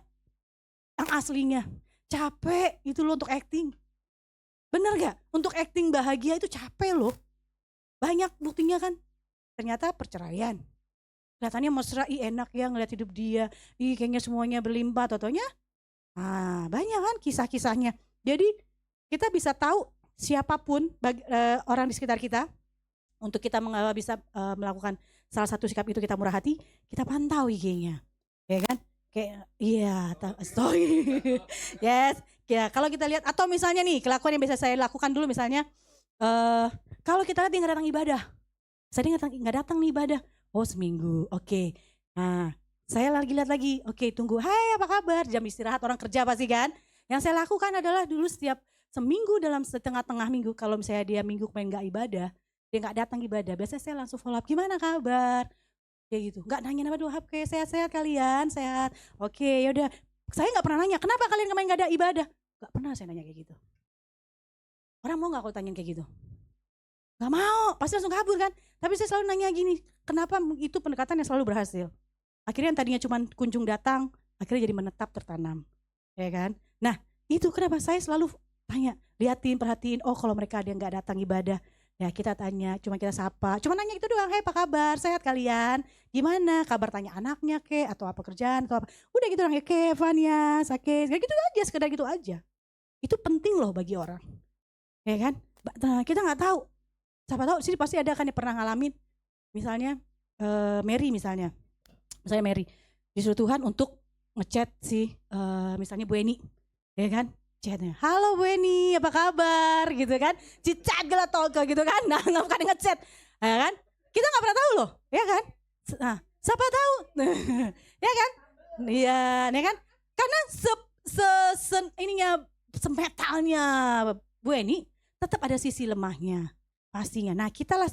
yang aslinya. Capek itu loh untuk acting. Bener gak? Untuk acting bahagia itu capek loh. Banyak buktinya kan. Ternyata perceraian. Kelihatannya mesra, enak ya ngeliat hidup dia. Kayaknya semuanya berlimpah. Totonya banyak kan kisah-kisahnya. Jadi kita bisa tahu siapapun orang di sekitar kita. Untuk kita bisa melakukan salah satu sikap itu, kita murah hati. Kita pantau IG-nya. Ya kan? Kayak story. Yes. Ya, kalau kita lihat, atau misalnya nih kelakuan yang biasa saya lakukan dulu misalnya, kalau kita lihat dia nggak datang ibadah, saya nggak datang nih ibadah, seminggu, oke. Nah, saya lagi lihat lagi, oke, tunggu, hai apa kabar, jam istirahat orang kerja pasti kan. Yang saya lakukan adalah dulu setiap seminggu dalam setengah-tengah minggu, kalau misalnya dia minggu kemarin nggak ibadah, dia nggak datang ibadah, biasanya saya langsung follow up, gimana kabar, kayak gitu, nggak nanya nama doa, oke sehat-sehat kalian, sehat, oke yaudah. Saya nggak pernah nanya, kenapa kalian kemarin nggak ada ibadah? Nggak pernah saya nanya kayak gitu. Orang mau nggak kalau tanyain kayak gitu? Nggak mau, pasti langsung kabur kan. Tapi saya selalu nanya gini, kenapa itu pendekatan yang selalu berhasil. Akhirnya yang tadinya cuma kunjung datang, akhirnya jadi menetap tertanam. Ya kan? Nah itu kenapa saya selalu tanya, liatin, perhatiin, kalau mereka ada yang nggak datang ibadah, ya kita tanya, cuma kita sapa, cuma nanya itu doang, hey apa kabar, sehat kalian, gimana, kabar tanya anaknya ke, atau apa kerjaan, atau apa, udah gitu orang ke, Vania, sakit, kayak gitu aja, sekedar gitu aja. Itu penting loh bagi orang, ya kan? Nah, kita nggak tahu, siapa tahu sih pasti ada kan yang pernah ngalamin, misalnya Mary misalnya Mary disuruh Tuhan untuk ngechat si misalnya Bu Eni, ya kan? Chatnya, halo Bu Eni, apa kabar, gitu kan? Cicat gila toga gitu kan? Nah, bukan ngechat, ya kan? Kita nggak pernah tahu loh, ya kan? Nah, siapa tahu, ya kan? Iya, ya kan? Karena semetalnya Bu Eni tetap ada sisi lemahnya pastinya. Nah, kita lah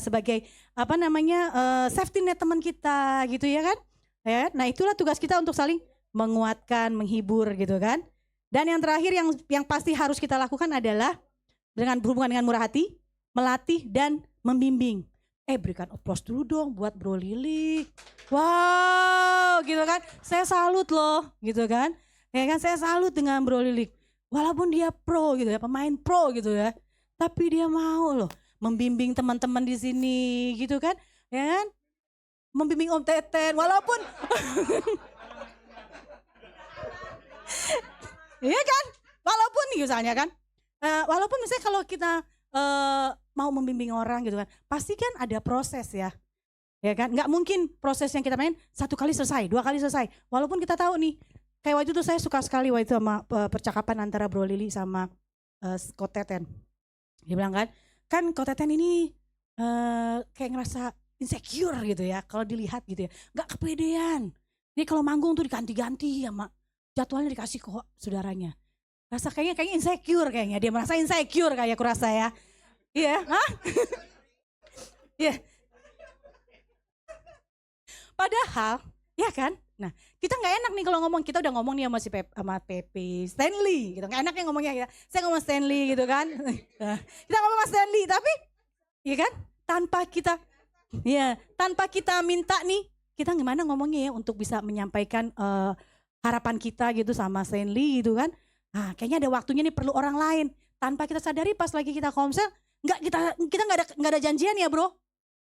sebagai apa namanya safety net teman kita, gitu ya kan? Ya, nah itulah tugas kita untuk saling menguatkan, menghibur, gitu kan? Dan yang terakhir yang pasti harus kita lakukan adalah dengan berhubungan dengan murah hati, melatih dan membimbing. Berikan aplaus dulu dong buat Bro Lili. Wow, gitu kan? Saya salut loh, gitu kan? Ya kan, saya salut dengan Bro Lili. Walaupun dia pro gitu ya, pemain pro gitu ya, tapi dia mau loh membimbing teman-teman di sini, gitu kan? Ya kan? Membimbing Om Teten, walaupun iya kan, walaupun misalnya kan, walaupun misalnya kalau kita mau membimbing orang gitu kan, pasti kan ada proses ya kan, nggak mungkin proses yang kita main satu kali selesai, dua kali selesai. Walaupun kita tahu nih, kayak waktu itu saya suka sekali waktu itu sama percakapan antara Bro Lili sama Ko Teten. Dia bilang kan Ko Teten ini kayak ngerasa insecure gitu ya, kalau dilihat gitu ya, nggak kepedean. Ini kalau manggung tuh diganti-ganti sama jadwalnya dikasih kok saudaranya. Rasa kayaknya insecure kayaknya. Dia merasa insecure kayak aku rasa ya. Iya, hah? Iya. Padahal, ya kan? Nah, kita nggak enak nih kalau ngomong. Kita udah ngomong nih sama Pepe Stanley gitu. Nggak enak ya ngomongnya ya. Saya ngomong Stanley gitu kan. Nah, kita ngomong sama Stanley, tapi ya kan? Tanpa kita minta nih, kita gimana ngomongnya ya untuk bisa menyampaikan harapan kita gitu sama Stanley gitu kan. Nah, kayaknya ada waktunya nih perlu orang lain. Tanpa kita sadari pas lagi kita komsel, kita nggak ada janjian ya bro.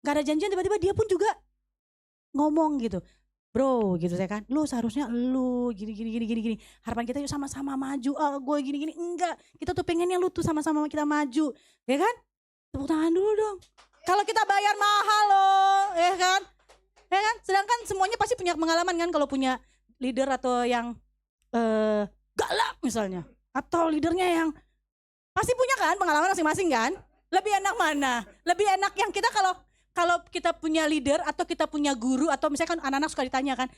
Nggak ada janjian, tiba-tiba dia pun juga ngomong gitu. Bro gitu saya kan, lu seharusnya lu gini. Harapan kita yuk sama-sama maju. Gue gini, enggak. Kita tuh pengennya lu tuh sama-sama kita maju. Ya kan? Tepuk tangan dulu dong. Kalau kita bayar mahal loh, ya kan? Ya kan? Sedangkan semuanya pasti punya pengalaman kan kalau punya leader atau yang galak misalnya, atau leadernya yang pasti punya kan pengalaman masing-masing kan. Lebih enak mana? Lebih enak yang kita kalau kita punya leader atau kita punya guru, atau misalkan anak-anak suka ditanya kan,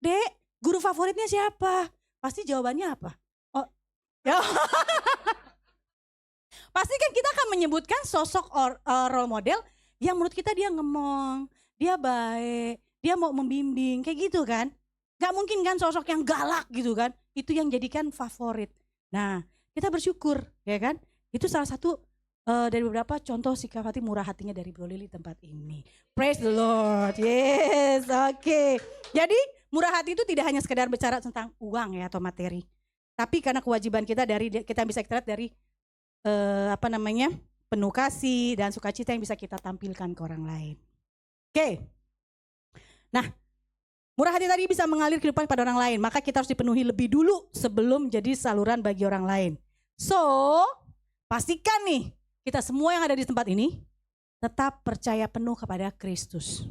Dek, guru favoritnya siapa? Pasti jawabannya apa? Oh, ya. Pasti kan kita akan menyebutkan sosok role model yang menurut kita dia ngemong, dia baik, dia mau membimbing, kayak gitu kan. Gak mungkin kan sosok yang galak gitu kan, itu yang jadikan favorit. Nah, kita bersyukur, ya kan? Itu salah satu dari beberapa contoh sikap hati murah hatinya dari Bro Lily tempat ini. Praise the Lord. Yes, oke. Jadi murah hati itu tidak hanya sekedar bicara tentang uang ya atau materi. Tapi karena kewajiban kita kita bisa lihat dari penuh kasih dan sukacita yang bisa kita tampilkan ke orang lain. Oke. Nah, murah hati tadi bisa mengalir kehidupan pada orang lain, maka kita harus dipenuhi lebih dulu sebelum jadi saluran bagi orang lain. So, pastikan nih, kita semua yang ada di tempat ini tetap percaya penuh kepada Kristus.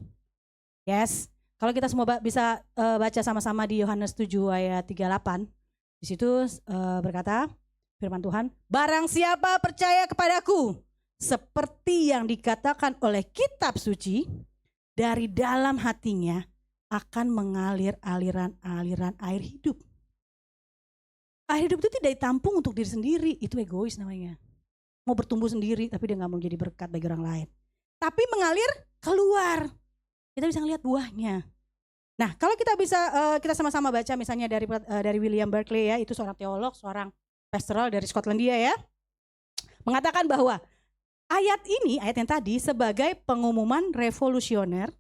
Yes, kalau kita semua bisa baca sama-sama di Yohanes 7 ayat 38, di situ berkata firman Tuhan, barang siapa percaya kepadaku, seperti yang dikatakan oleh kitab suci, dari dalam hatinya akan mengalir aliran-aliran air hidup. Air hidup itu tidak ditampung untuk diri sendiri, itu egois namanya. Mau bertumbuh sendiri tapi dia gak mau jadi berkat bagi orang lain. Tapi mengalir keluar, kita bisa ngelihat buahnya. Nah kalau kita sama-sama baca misalnya dari William Barclay ya, itu seorang teolog, seorang pastoral dari Skotlandia ya, mengatakan bahwa ayat yang tadi sebagai pengumuman revolusioner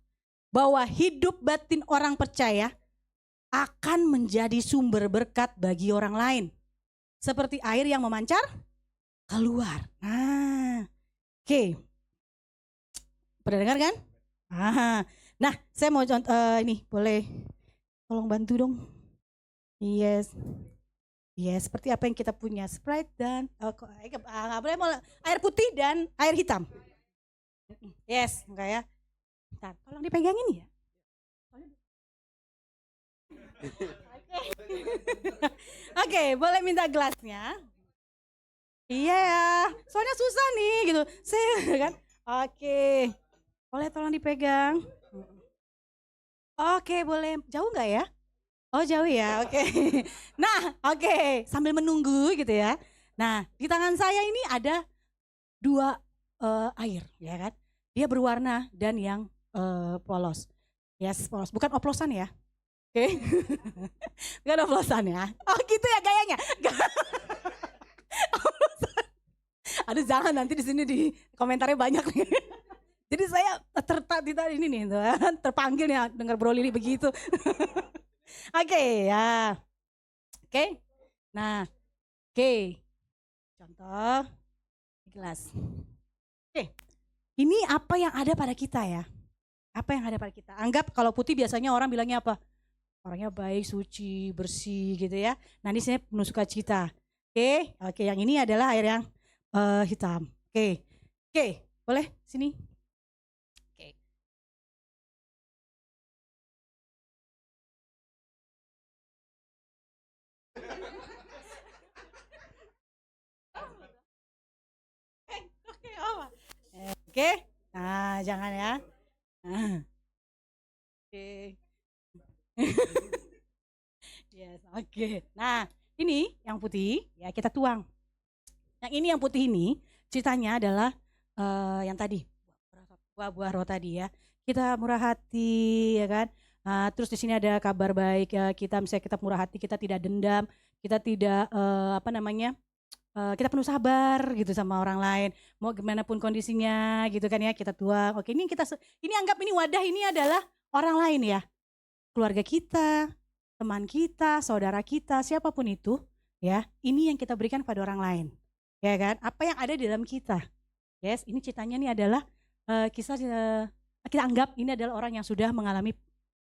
bahwa hidup batin orang percaya akan menjadi sumber berkat bagi orang lain. Seperti air yang memancar keluar. Nah, oke. Pernah dengar kan? Nah, saya mau contoh ini, boleh tolong bantu dong. Yes. Yes, seperti apa yang kita punya, Sprite dan nggak boleh mau air putih dan air hitam. Yes, enggak ya? Bentar, tolong dipegangin ya. Oke, boleh minta gelasnya. Iya, soalnya susah nih gitu. Saya kan. Oke. Boleh tolong dipegang. Oke, boleh. Jauh nggak ya? Oh jauh ya, oke. Nah, oke. Sambil menunggu gitu ya. Nah, di tangan saya ini ada 2 air, ya kan? Dia berwarna dan yang polos. Yes, polos. Bukan oplosan ya. Oke. Bukan oplosan ya. Oh gitu ya gayanya. Aduh jangan, nanti di sini di komentarnya banyak nih. Jadi saya terpanggil nih dengar Bro Lily begitu. Oke, ya. Oke. Nah, oke. Contoh gelas. Oke. Ini apa yang ada pada kita ya? Apa yang ada pada kita? Anggap kalau putih biasanya orang bilangnya apa? Orangnya baik, suci, bersih gitu ya. Nah, ini saya penuh sukacita. Oke. Oke, yang ini adalah air yang hitam. Oke. Oke, boleh sini. Oke. Oke, nah jangan ya. Nah. Oke. Yes, oke. Nah, ini yang putih ya kita tuang. Yang ini yang putih ini ceritanya adalah yang tadi buah-buah roh tadi ya. Kita murah hati ya kan. Terus di sini ada kabar baik ya, misalnya kita murah hati, kita tidak dendam, kita tidak kita penuh sabar gitu sama orang lain, mau gimana pun kondisinya gitu kan ya, kita tuang. Oke, ini anggap ini wadah ini adalah orang lain ya, keluarga kita, teman kita, saudara kita, siapapun itu ya, ini yang kita berikan pada orang lain ya kan, apa yang ada di dalam kita. Yes, ini ceritanya ini adalah kita anggap ini adalah orang yang sudah mengalami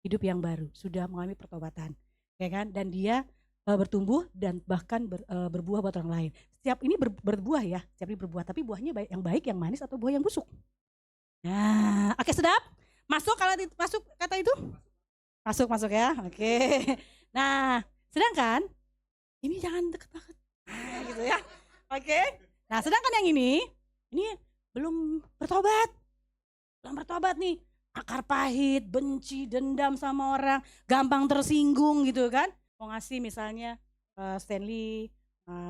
hidup yang baru, sudah mengalami pertobatan ya kan, dan dia bertumbuh dan bahkan berbuah buat orang lain. Setiap ini berbuah ya, setiap ini berbuah, tapi buahnya yang baik, yang manis atau buah yang busuk. Nah, oke, sedap. Masuk kata itu? Masuk ya. Oke. Nah, sedangkan ini jangan deket-deket. Nah, gitu ya. Oke. Nah, sedangkan yang ini belum bertobat. Belum bertobat nih. Akar pahit, benci, dendam sama orang, gampang tersinggung gitu kan. Mau ngasih misalnya Stanley,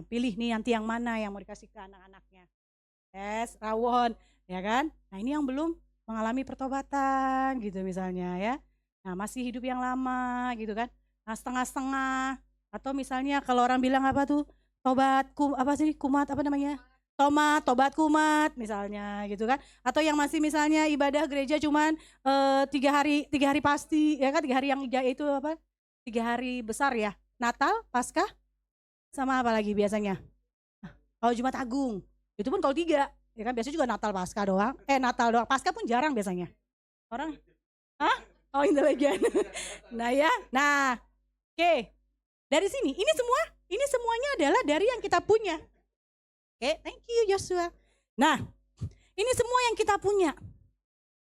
pilih nih nanti yang mana yang mau dikasih ke anak-anaknya. Yes, rawon, ya kan. Nah ini yang belum mengalami pertobatan gitu misalnya ya. Nah masih hidup yang lama gitu kan. Nah setengah-setengah. Atau misalnya kalau orang bilang apa tuh, kumat apa namanya? Tobat kumat misalnya gitu kan. Atau yang masih misalnya ibadah gereja cuman 3 hari pasti ya kan, 3 hari yang itu apa? 3 hari besar ya. Natal, Paskah, sama apa lagi biasanya? Oh, Jumat Agung. Itu pun kalau 3, ya kan biasanya juga Natal Paskah doang. Natal doang. Paskah pun jarang biasanya. Orang, hah? Oh, intelijen. Nah ya. Nah, oke. Dari sini, ini semuanya adalah dari yang kita punya. Oke, thank you Joshua. Nah, ini semua yang kita punya.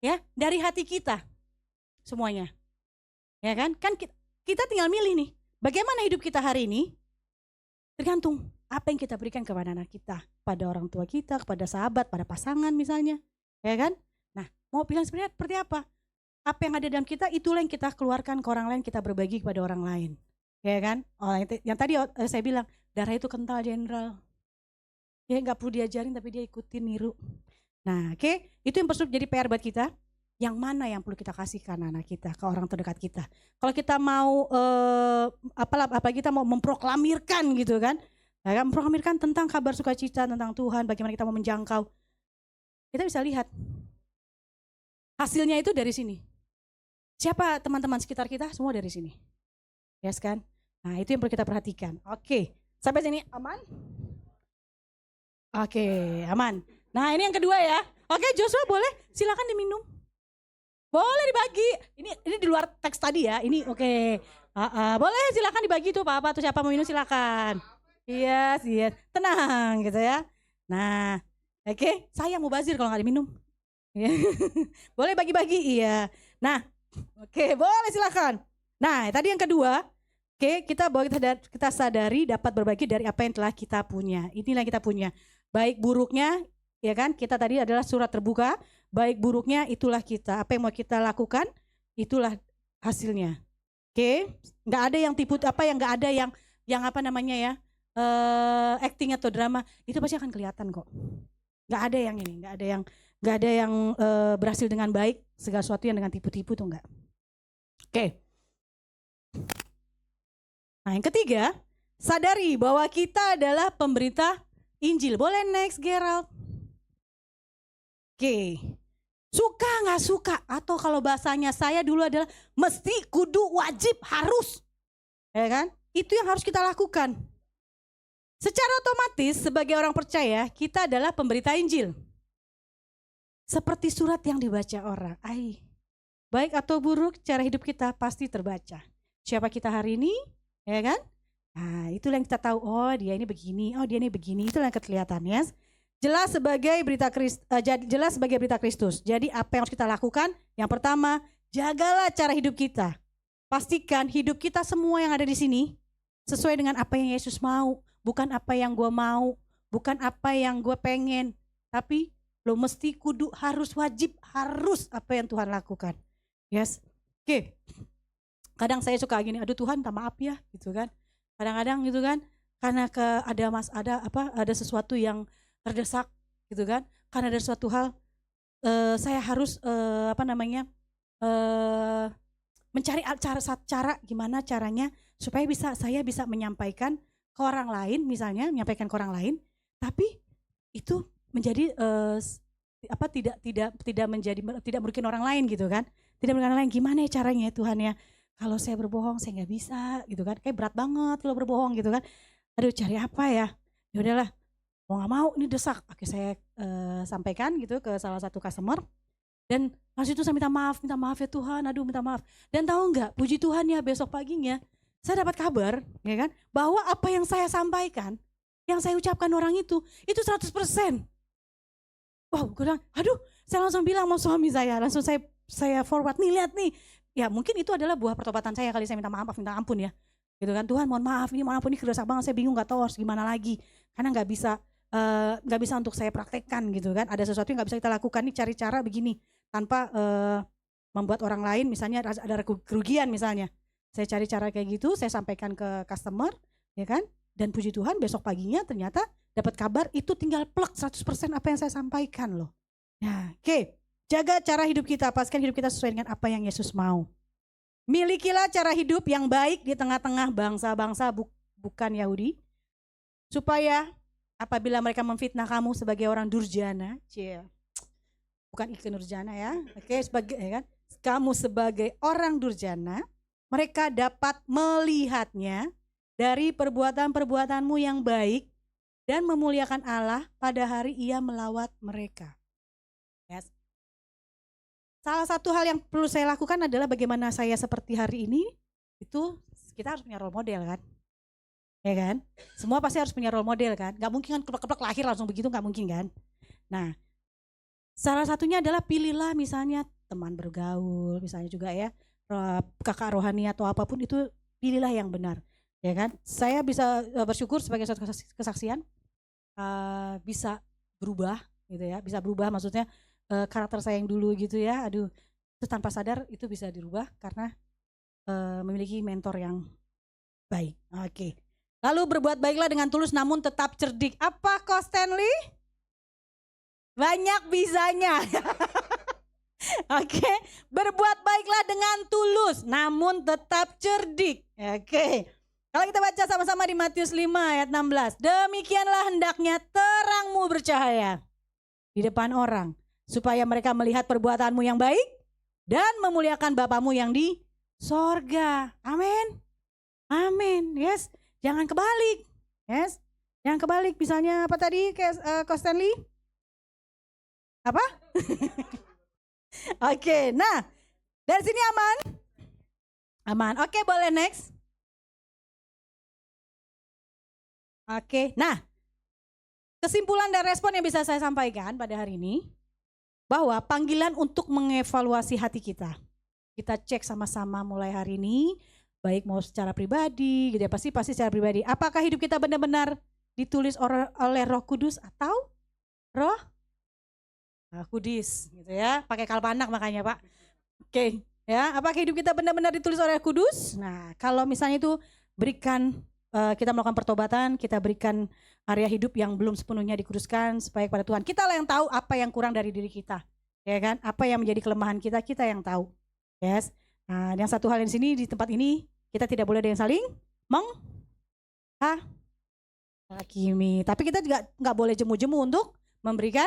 Ya, dari hati kita. Semuanya. Ya kan? Kan kita tinggal milih nih. Bagaimana hidup kita hari ini? Tergantung apa yang kita berikan kepada anak kita, pada orang tua kita, kepada sahabat, pada pasangan misalnya. Ya kan? Nah, mau bilang seperti apa? Apa yang ada dalam kita, itulah yang kita keluarkan ke orang lain, kita berbagi kepada orang lain. Ya kan? Oh, yang tadi saya bilang, darah itu kental jenderal. Ya nggak perlu diajarin tapi dia ikutin, niru. Nah, oke, itu yang perlu jadi PR buat kita. Yang mana yang perlu kita kasihkan anak kita, ke orang terdekat kita. Kalau kita mau apalagi kita mau memproklamirkan gitu kan, ya kan, memproklamirkan tentang kabar sukacita tentang Tuhan, bagaimana kita mau menjangkau, kita bisa lihat hasilnya itu dari sini. Siapa teman-teman sekitar kita? Semua dari sini. Yes kan? Nah, itu yang perlu kita perhatikan. Oke, sampai sini aman? Oke, aman. Nah, ini yang kedua ya. Oke, Joshua boleh silakan diminum. Boleh dibagi. Ini di luar teks tadi ya. Ini oke. Boleh silakan dibagi tuh Pak tuh siapa mau minum silakan. Yes. Tenang gitu ya. Nah, oke. Saya mau bazir kalau nggak diminum. Boleh bagi-bagi, iya. Nah, oke, boleh silakan. Nah, tadi yang kedua, oke, kita sadari dapat berbagi dari apa yang telah kita punya. Inilah yang kita punya. Baik buruknya, ya kan? Kita tadi adalah surat terbuka. Baik buruknya itulah kita. Apa yang mau kita lakukan, itulah hasilnya. Oke, nggak ada yang tipu, nggak ada yang apa namanya ya, acting atau drama. Itu pasti akan kelihatan kok. Nggak ada yang ini, nggak ada yang berhasil dengan baik. Segala sesuatu yang dengan tipu-tipu tuh enggak. Oke. Nah, yang ketiga, sadari bahwa kita adalah pemberita Injil. Boleh next, Gerald. Oke. Suka nggak suka, atau kalau bahasanya saya dulu adalah mesti, kudu, wajib, harus. Ya kan? Itu yang harus kita lakukan. Secara otomatis sebagai orang percaya, kita adalah pemberita Injil. Seperti surat yang dibaca orang. Baik atau buruk, cara hidup kita pasti terbaca. Siapa kita hari ini, ya kan? Nah, itulah yang kita tahu, oh dia ini begini, oh dia ini begini, itulah yang kelihatan ya. Jelas sebagai berita Kristus. Jadi apa yang harus kita lakukan? Yang pertama, jagalah cara hidup kita. Pastikan hidup kita semua yang ada di sini sesuai dengan apa yang Yesus mau, bukan apa yang gue mau, bukan apa yang gue pengen, tapi lo mesti, kudu, harus, wajib, harus apa yang Tuhan lakukan. Yes. Oke. Kadang saya suka gini, aduh Tuhan, minta maaf ya, gitu kan. Kadang-kadang gitu kan, karena ada sesuatu yang terdesak gitu kan, karena ada suatu hal saya harus mencari cara gimana caranya supaya saya bisa menyampaikan ke orang lain, misalnya menyampaikan ke orang lain, tapi itu menjadi tidak merugikan orang lain gitu kan, tidak merugikan orang lain. Gimana ya caranya Tuhan ya, kalau saya berbohong saya nggak bisa gitu kan, kayak berat banget kalau berbohong gitu kan, aduh cari apa ya, ya udahlah, mau nggak mau ini desak. Oke, saya sampaikan gitu ke salah satu customer, dan pas itu saya minta maaf ya Tuhan, aduh minta maaf. Dan tahu nggak, puji Tuhan ya, besok paginya saya dapat kabar ya kan, bahwa apa yang saya sampaikan, yang saya ucapkan orang itu 100%. Wow, gue bilang, aduh, saya langsung bilang sama suami saya, langsung saya forward nih, lihat nih. Ya mungkin itu adalah buah pertobatan saya kali, saya minta ampun ya. Gitu kan, Tuhan mohon maaf ini kerusak banget, saya bingung nggak tahu harus gimana lagi. Karena nggak bisa untuk saya praktekkan gitu kan. Ada sesuatu yang nggak bisa kita lakukan nih, cari cara begini tanpa membuat orang lain misalnya ada kerugian misalnya. Saya cari cara kayak gitu, saya sampaikan ke customer, ya kan? Dan puji Tuhan besok paginya ternyata dapat kabar itu tinggal plek 100% apa yang saya sampaikan loh. Nah, oke. Jaga cara hidup kita, pastikan hidup kita sesuai dengan apa yang Yesus mau. Milikilah cara hidup yang baik di tengah-tengah bangsa-bangsa bukan Yahudi. supaya apabila mereka memfitnah kamu sebagai orang durjana, bukan Ikke Nurjana ya, oke, sebagai ya kan, kamu sebagai orang durjana, mereka dapat melihatnya dari perbuatan-perbuatanmu yang baik dan memuliakan Allah pada hari Ia melawat mereka. Yes. Salah satu hal yang perlu saya lakukan adalah bagaimana saya seperti hari ini, itu kita harus punya role model kan. Ya kan? Semua pasti harus punya role model kan. Gak mungkin kan keplek-keplek lahir langsung begitu, gak mungkin kan. Nah, salah satunya adalah pilihlah misalnya teman bergaul, misalnya juga ya, kakak rohani atau apapun itu, pilihlah yang benar. Ya kan? Saya bisa bersyukur sebagai suatu kesaksian, bisa berubah gitu ya, bisa berubah maksudnya karakter saya yang dulu gitu ya, aduh, itu tanpa sadar itu bisa dirubah karena memiliki mentor yang baik. Oke. Lalu berbuat baiklah dengan tulus namun tetap cerdik. Apa Coach Stanley? Banyak bisanya. Oke. Berbuat baiklah dengan tulus namun tetap cerdik. Oke. Kalau kita baca sama-sama di Matius 5 ayat 16. Demikianlah hendaknya terangmu bercahaya di depan orang, supaya mereka melihat perbuatanmu yang baik dan memuliakan Bapamu yang di sorga. Amin. Amin. Yes. Jangan kebalik. Yes. Jangan kebalik. Misalnya apa tadi Coach Stanley? Apa? Oke. Nah, dari sini aman? Aman. Oke, boleh next. Oke. Nah, kesimpulan dan respon yang bisa saya sampaikan pada hari ini, bahwa panggilan untuk mengevaluasi hati kita. Kita cek sama-sama mulai hari ini, baik mau secara pribadi, gitu ya, pasti secara pribadi. Apakah hidup kita benar-benar ditulis oleh Roh Kudus atau Roh Kudus, gitu ya? Pakai kalpanak makanya Pak. Oke, ya. Apakah hidup kita benar-benar ditulis oleh Roh Kudus? Nah, kalau misalnya itu berikan, kita melakukan pertobatan, kita berikan area hidup yang belum sepenuhnya dikuduskan supaya kepada Tuhan. Kita lah yang tahu apa yang kurang dari diri kita, ya kan? Apa yang menjadi kelemahan kita, kita yang tahu. Yes. Nah, yang satu hal di sini di tempat ini kita tidak boleh ada yang saling menghakimi. Tapi kita juga nggak boleh jemu-jemu untuk memberikan,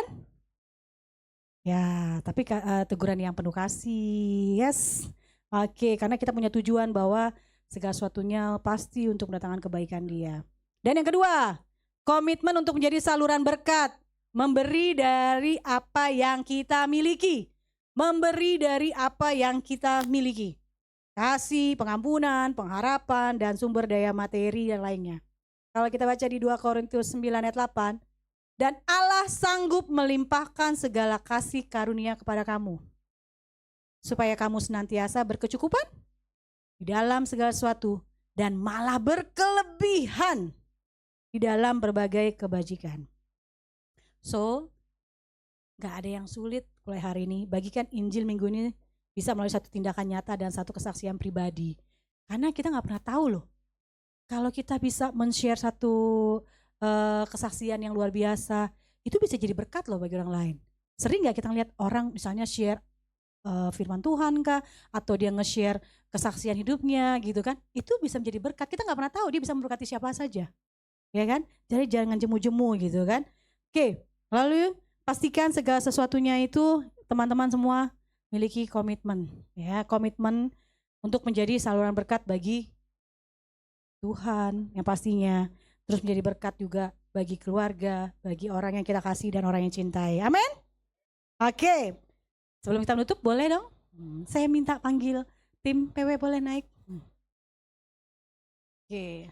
ya, tapi teguran yang penuh kasih. Yes. Oke, karena kita punya tujuan bahwa segala sesuatunya pasti untuk mendatangkan kebaikan Dia. Dan yang kedua, komitmen untuk menjadi saluran berkat, memberi dari apa yang kita miliki. Memberi dari apa yang kita miliki. Kasih, pengampunan, pengharapan, dan sumber daya materi dan lainnya. Kalau kita baca di 2 Korintus 9 ayat 8, dan Allah sanggup melimpahkan segala kasih karunia kepada kamu, supaya kamu senantiasa berkecukupan di dalam segala sesuatu, dan malah berkelebihan di dalam berbagai kebajikan. So, gak ada yang sulit mulai hari ini. Bagikan Injil minggu ini bisa melalui satu tindakan nyata dan satu kesaksian pribadi. Karena kita gak pernah tahu loh. Kalau kita bisa men-share satu kesaksian yang luar biasa, itu bisa jadi berkat loh bagi orang lain. Sering gak kita lihat orang misalnya share firman Tuhan kah, atau dia nge-share kesaksian hidupnya gitu kan, itu bisa menjadi berkat. Kita gak pernah tahu dia bisa memberkati siapa saja, ya kan. Jadi jangan jemu-jemu gitu kan. Oke, lalu pastikan segala sesuatunya itu teman-teman semua miliki komitmen, ya, komitmen untuk menjadi saluran berkat bagi Tuhan yang pastinya, terus menjadi berkat juga bagi keluarga, bagi orang yang kita kasih dan orang yang cintai. Amin. Oke. Sebelum kita menutup, boleh dong? Saya minta panggil tim PW, boleh naik? Oke.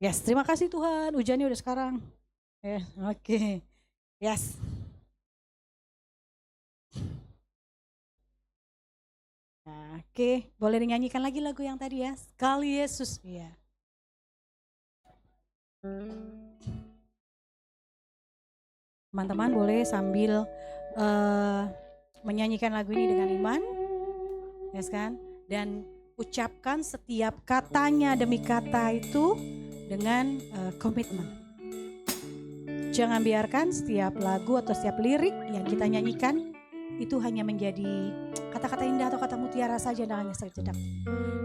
Yes, terima kasih Tuhan. Hujannya udah sekarang. Oke. Yes. Nah, oke, boleh dinyanyikan lagi lagu yang tadi ya. Sekali Yesus. Iya. Teman-teman boleh sambil menyanyikan lagu ini dengan iman, yes kan? Dan ucapkan setiap katanya demi kata itu dengan komitmen. Jangan biarkan setiap lagu atau setiap lirik yang kita nyanyikan itu hanya menjadi kata-kata indah atau kata mutiara saja dan hanya sejedak.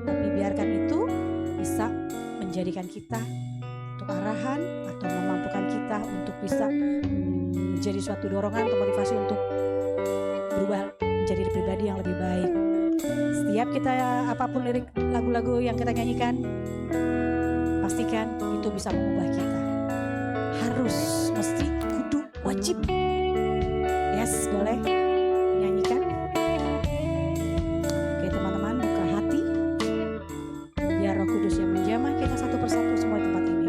Tapi biarkan itu bisa menjadikan kita untuk arahan atau memampukan kita untuk bisa menjadi suatu dorongan atau motivasi untuk berubah menjadi pribadi yang lebih baik. Setiap kita apapun lirik lagu-lagu yang kita nyanyikan, pastikan itu bisa mengubah kita. Harus, mesti, kudu, wajib. Yes, boleh nyanyikan. Oke teman-teman, buka hati. Biar Roh Kudus yang menjamah kita satu persatu semua di tempat ini.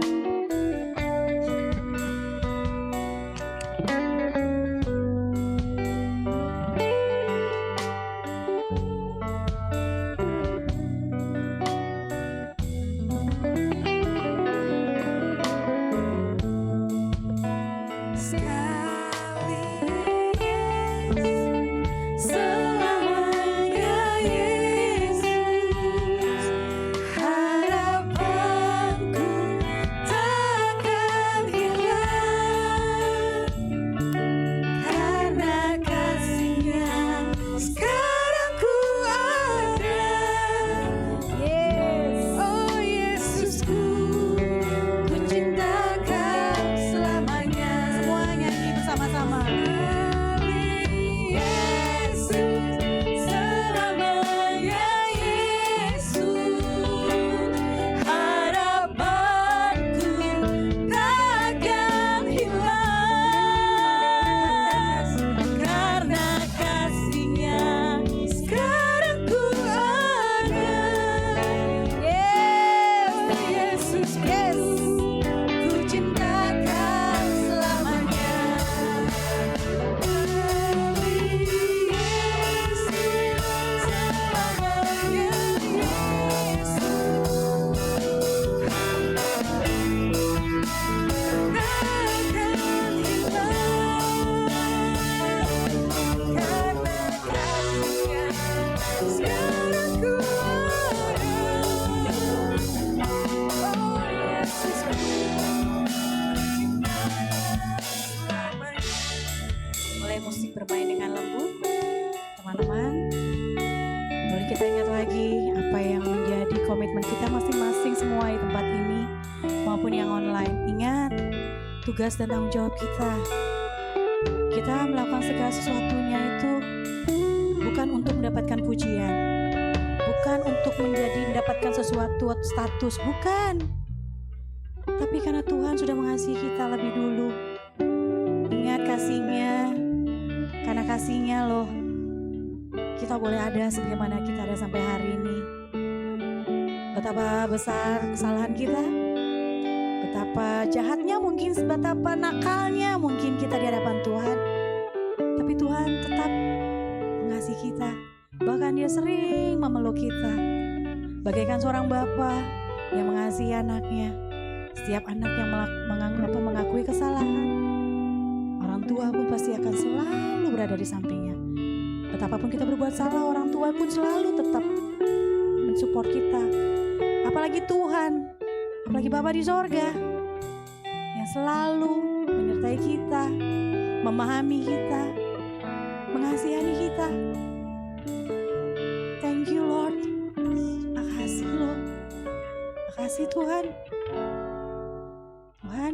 Mulai musik bermain dengan lembut, teman-teman. Boleh kita ingat lagi apa yang menjadi komitmen kita masing-masing semua di tempat ini maupun yang online. Ingat tugas dan tanggung jawab kita. Kita melakukan segala sesuatunya itu bukan untuk mendapatkan pujian, bukan untuk mendapatkan sesuatu status, bukan. Tapi karena Tuhan sudah mengasihi kita lebih dulu. Ingat kasih-Nya, karena kasih-Nya loh kita boleh ada sebagaimana kita ada sampai hari ini. Betapa besar kesalahan kita, betapa jahatnya mungkin, betapa nakalnya mungkin kita di hadapan Tuhan. Tapi Tuhan tetap mengasihi kita. Bahkan Dia sering memeluk kita. Bagaikan seorang bapa yang mengasihi anaknya. Setiap anak yang mengakui kesalahan, orang tua pun pasti akan selalu berada di sampingnya. Betapapun kita berbuat salah, orang tua pun selalu tetap mensupport kita. Apalagi Tuhan, apalagi Bapa di sorga yang selalu menyertai kita, memahami kita, mengasihani kita. Thank you Lord. Makasih Lord. Makasih Tuhan. Tuhan,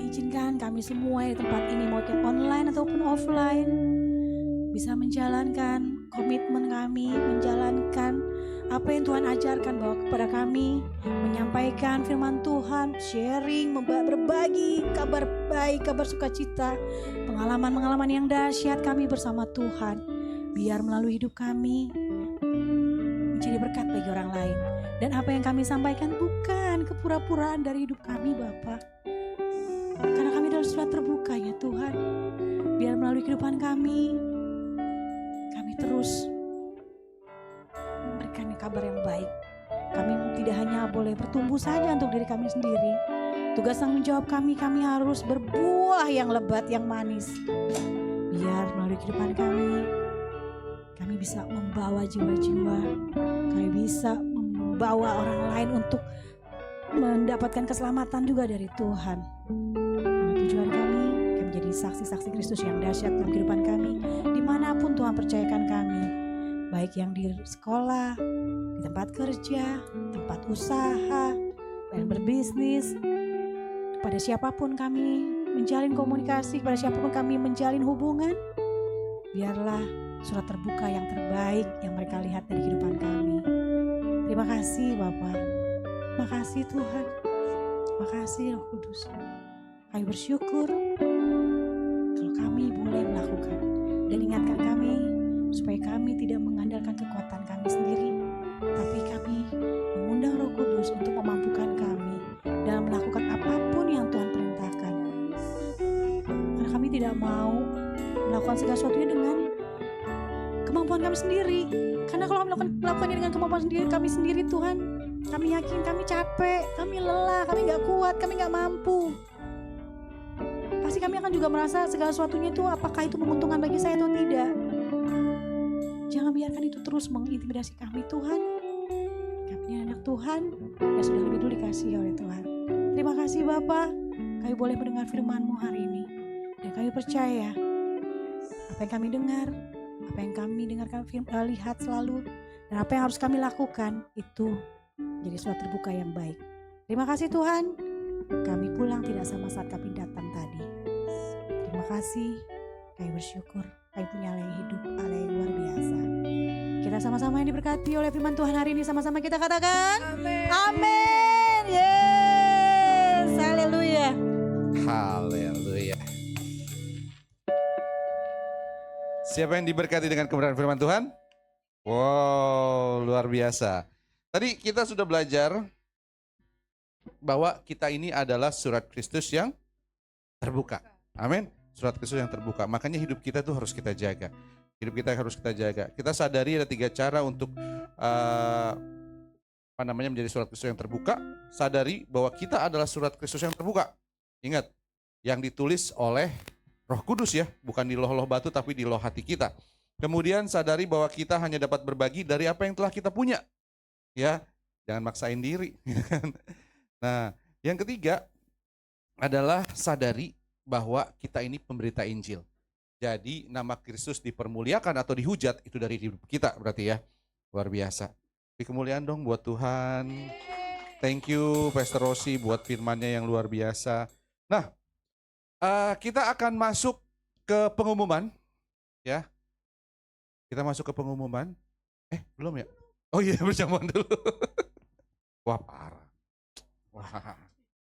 izinkan kami semua di tempat ini, mau online ataupun offline, bisa menjalankan komitmen kami, menjalankan apa yang Tuhan ajarkan bahwa kepada kami, menyampaikan firman Tuhan, sharing, berbagi kabar baik, kabar sukacita, pengalaman-pengalaman yang dahsyat kami bersama Tuhan. Biar melalui hidup kami menjadi berkat bagi orang lain. Dan apa yang kami sampaikan bukan kepura-puraan dari hidup kami Bapa. Karena kami adalah surat terbuka ya Tuhan. Biar melalui kehidupan kami terus memberikan kabar yang baik. Kami tidak hanya boleh bertumbuh saja untuk diri kami sendiri. Tugas tanggung jawab kami harus berbuah yang lebat, yang manis. Biar melalui kehidupan kami bisa membawa jiwa-jiwa. Kami bisa membawa orang lain untuk mendapatkan keselamatan juga dari Tuhan. Karena tujuan kami menjadi saksi-saksi Kristus yang dahsyat dalam kehidupan kami, dimanapun Tuhan percayakan kami, baik yang di sekolah, di tempat kerja, tempat usaha, dan berbisnis, pada siapapun kami menjalin komunikasi, pada siapapun kami menjalin hubungan, biarlah surat terbuka yang terbaik yang mereka lihat dari kehidupan kami. Terima kasih Bapak, terima kasih Tuhan, terima kasih Roh Kudus. Kami bersyukur kalau kami boleh melakukan, dan ingatkan kami supaya kami tidak mengandalkan kekuatan kami sendiri, tapi kami mengundang Roh Kudus untuk memampukan kami dalam melakukan apapun yang Tuhan perintahkan. Karena kami tidak mau melakukan segala sesuatunya dengan kemampuan kami sendiri. Karena kalau kami melakukannya dengan kemampuan kami sendiri, Tuhan, kami yakin kami capek, kami lelah, kami gak kuat, kami gak mampu. Pasti kami akan juga merasa segala sesuatunya itu apakah itu menguntungkan bagi saya atau tidak. Jangan biarkan itu terus mengintimidasi kami, Tuhan. Kami anak Tuhan yang sudah lebih dulu dikasihi oleh Tuhan. Terima kasih Bapa, kami boleh mendengar firman-Mu hari ini. Dan kami percaya apa yang kami dengar, apa yang kami dengarkan, lihat selalu, dan apa yang harus kami lakukan itu jadi surat terbuka yang baik. Terima kasih Tuhan, kami pulang tidak sama saat kami datang tadi. Terima kasih, kami bersyukur, kami punya Allah yang hidup, Allah yang luar biasa. Kita sama-sama yang diberkati oleh firman Tuhan hari ini, sama-sama kita katakan Amin. Amin. Yes, haleluya. Haleluya. Siapa yang diberkati dengan kebenaran firman Tuhan? Wow, luar biasa. Tadi kita sudah belajar bahwa kita ini adalah surat Kristus yang terbuka. Amin. Surat Kristus yang terbuka. Makanya hidup kita tuh harus kita jaga. Hidup kita harus kita jaga. Kita sadari ada 3 cara untuk menjadi surat Kristus yang terbuka. Sadari bahwa kita adalah surat Kristus yang terbuka. Ingat, yang ditulis oleh Roh Kudus ya, bukan di loh-loh batu tapi di loh hati kita. Kemudian sadari bahwa kita hanya dapat berbagi dari apa yang telah kita punya. Ya, jangan maksain diri. Nah, yang ketiga adalah sadari bahwa kita ini pemberita Injil. Jadi nama Kristus dipermuliakan atau dihujat itu dari hidup kita berarti ya. Luar biasa. Beri kemuliaan dong buat Tuhan. Thank you Pastor Rossi buat firman-Nya yang luar biasa. Nah, kita akan masuk ke pengumuman ya. Kita masuk ke pengumuman. Belum ya? Oh iya, berjamuan dulu. Wah, parah. Wah,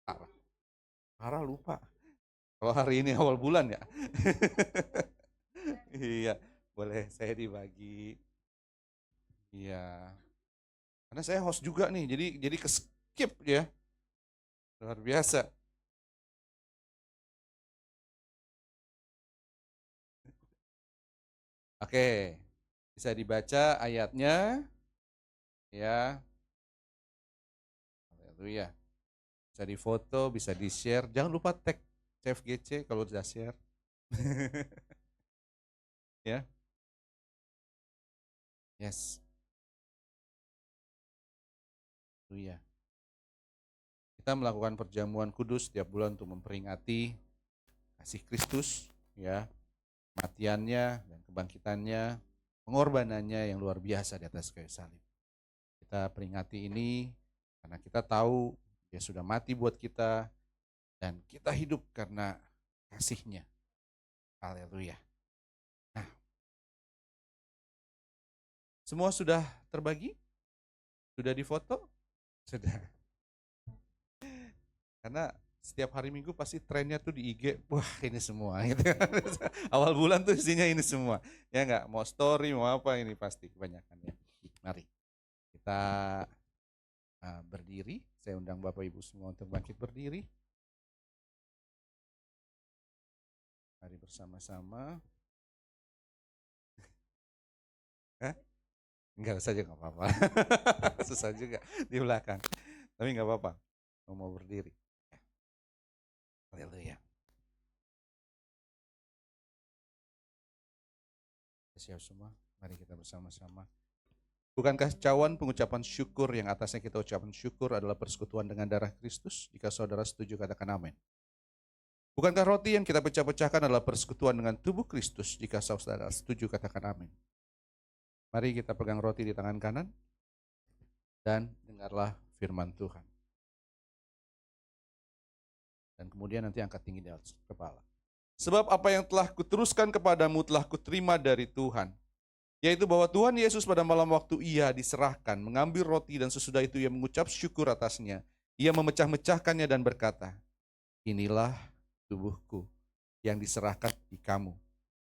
parah. Parah lupa. Kalau hari ini awal bulan ya. Iya, boleh saya dibagi. Iya. Karena saya host juga nih, jadi ke-skip ya. Luar biasa. Oke, bisa dibaca ayatnya. Ya. Haleluya. Bisa difoto, bisa di-share. Jangan lupa tag CFGC kalau sudah share. Ya. Yes. Haleluya. Kita melakukan perjamuan kudus setiap bulan untuk memperingati kasih Kristus, ya, kematiannya dan kebangkitannya, pengorbanannya yang luar biasa di atas kayu salib. Kita peringati ini karena kita tahu Dia sudah mati buat kita dan kita hidup karena kasih-Nya. Haleluya. Nah, semua sudah terbagi? Sudah difoto? Sudah. Karena setiap hari Minggu pasti trennya tuh di IG, wah ini semua gitu. Awal bulan tuh isinya ini semua. Ya enggak, mau story, mau apa ini pasti kebanyakan ya. Mari kita berdiri. Saya undang Bapak Ibu semua untuk bangkit berdiri. Mari bersama-sama. Enggak usah juga, enggak apa-apa. Susah juga di belakang. Tapi enggak apa-apa. Mau berdiri. Haleluya. Siap semua? Mari kita bersama-sama. Bukankah cawan pengucapan syukur yang atasnya kita ucapkan syukur adalah persekutuan dengan darah Kristus? Jika saudara setuju katakan amin. Bukankah roti yang kita pecah-pecahkan adalah persekutuan dengan tubuh Kristus? Jika saudara setuju katakan amin. Mari kita pegang roti di tangan kanan dan dengarlah firman Tuhan. Dan kemudian nanti angkat tinggi di atas kepala. Sebab apa yang telah kuteruskan kepadamu telah kuterima dari Tuhan. Yaitu bahwa Tuhan Yesus pada malam waktu ia diserahkan, mengambil roti dan sesudah itu ia mengucap syukur atasnya. Ia memecah-mecahkannya dan berkata, inilah tubuhku yang diserahkan bagi kamu.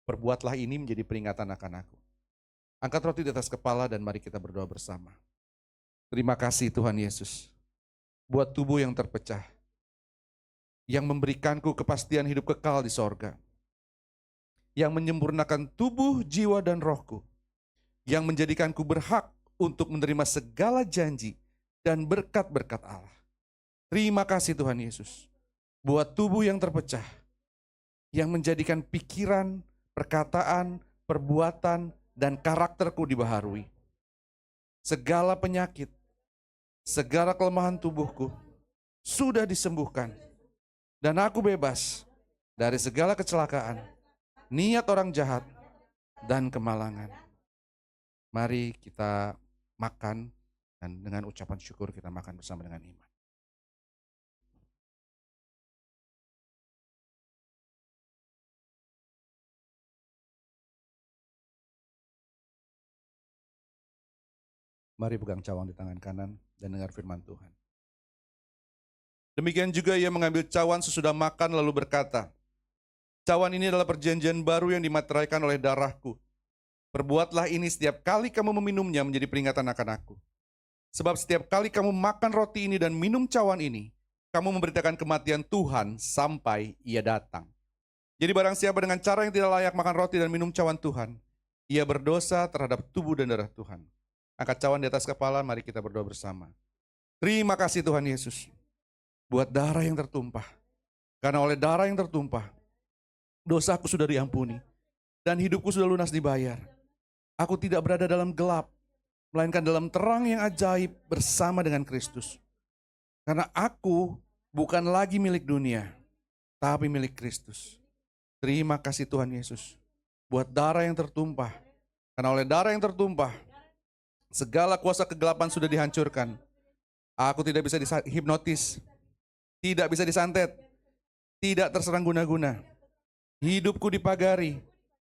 Perbuatlah ini menjadi peringatan akan aku. Angkat roti di atas kepala dan mari kita berdoa bersama. Terima kasih Tuhan Yesus, buat tubuh yang terpecah, yang memberikanku kepastian hidup kekal di sorga, yang menyempurnakan tubuh, jiwa, dan rohku, yang menjadikanku berhak untuk menerima segala janji dan berkat-berkat Allah. Terima kasih Tuhan Yesus, buat tubuh yang terpecah, yang menjadikan pikiran, perkataan, perbuatan, dan karakterku dibaharui. Segala penyakit, segala kelemahan tubuhku sudah disembuhkan. Dan aku bebas dari segala kecelakaan, niat orang jahat, dan kemalangan. Mari kita makan dan dengan ucapan syukur kita makan bersama dengan iman. Mari pegang cawang di tangan kanan dan dengar firman Tuhan. Demikian juga ia mengambil cawan sesudah makan lalu berkata, cawan ini adalah perjanjian baru yang dimateraikan oleh darahku. Perbuatlah ini setiap kali kamu meminumnya menjadi peringatan akan aku. Sebab setiap kali kamu makan roti ini dan minum cawan ini, kamu memberitakan kematian Tuhan sampai ia datang. Jadi barang siapa dengan cara yang tidak layak makan roti dan minum cawan Tuhan, ia berdosa terhadap tubuh dan darah Tuhan. Angkat cawan di atas kepala, mari kita berdoa bersama. Terima kasih Tuhan Yesus, buat darah yang tertumpah. Karena oleh darah yang tertumpah, dosaku sudah diampuni, dan hidupku sudah lunas dibayar. Aku tidak berada dalam gelap, melainkan dalam terang yang ajaib bersama dengan Kristus. Karena aku bukan lagi milik dunia, tapi milik Kristus. Terima kasih Tuhan Yesus, buat darah yang tertumpah. Karena oleh darah yang tertumpah, segala kuasa kegelapan sudah dihancurkan. Aku tidak bisa dihipnotis, tidak bisa disantet, tidak terserang guna-guna. Hidupku dipagari,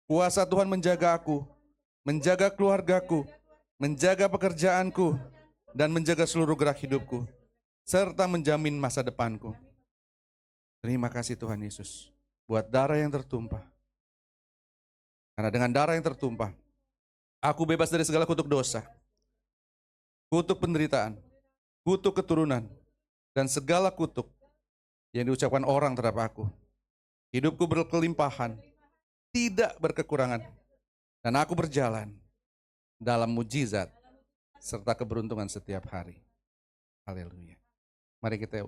kuasa Tuhan menjaga aku, menjaga keluargaku, menjaga pekerjaanku, dan menjaga seluruh gerak hidupku, serta menjamin masa depanku. Terima kasih Tuhan Yesus, buat darah yang tertumpah. Karena dengan darah yang tertumpah, aku bebas dari segala kutuk dosa, kutuk penderitaan, kutuk keturunan, dan segala kutuk yang diucapkan orang terhadap aku. Hidupku berkelimpahan, tidak berkekurangan, dan aku berjalan dalam mujizat serta keberuntungan setiap hari. Haleluya. Mari kita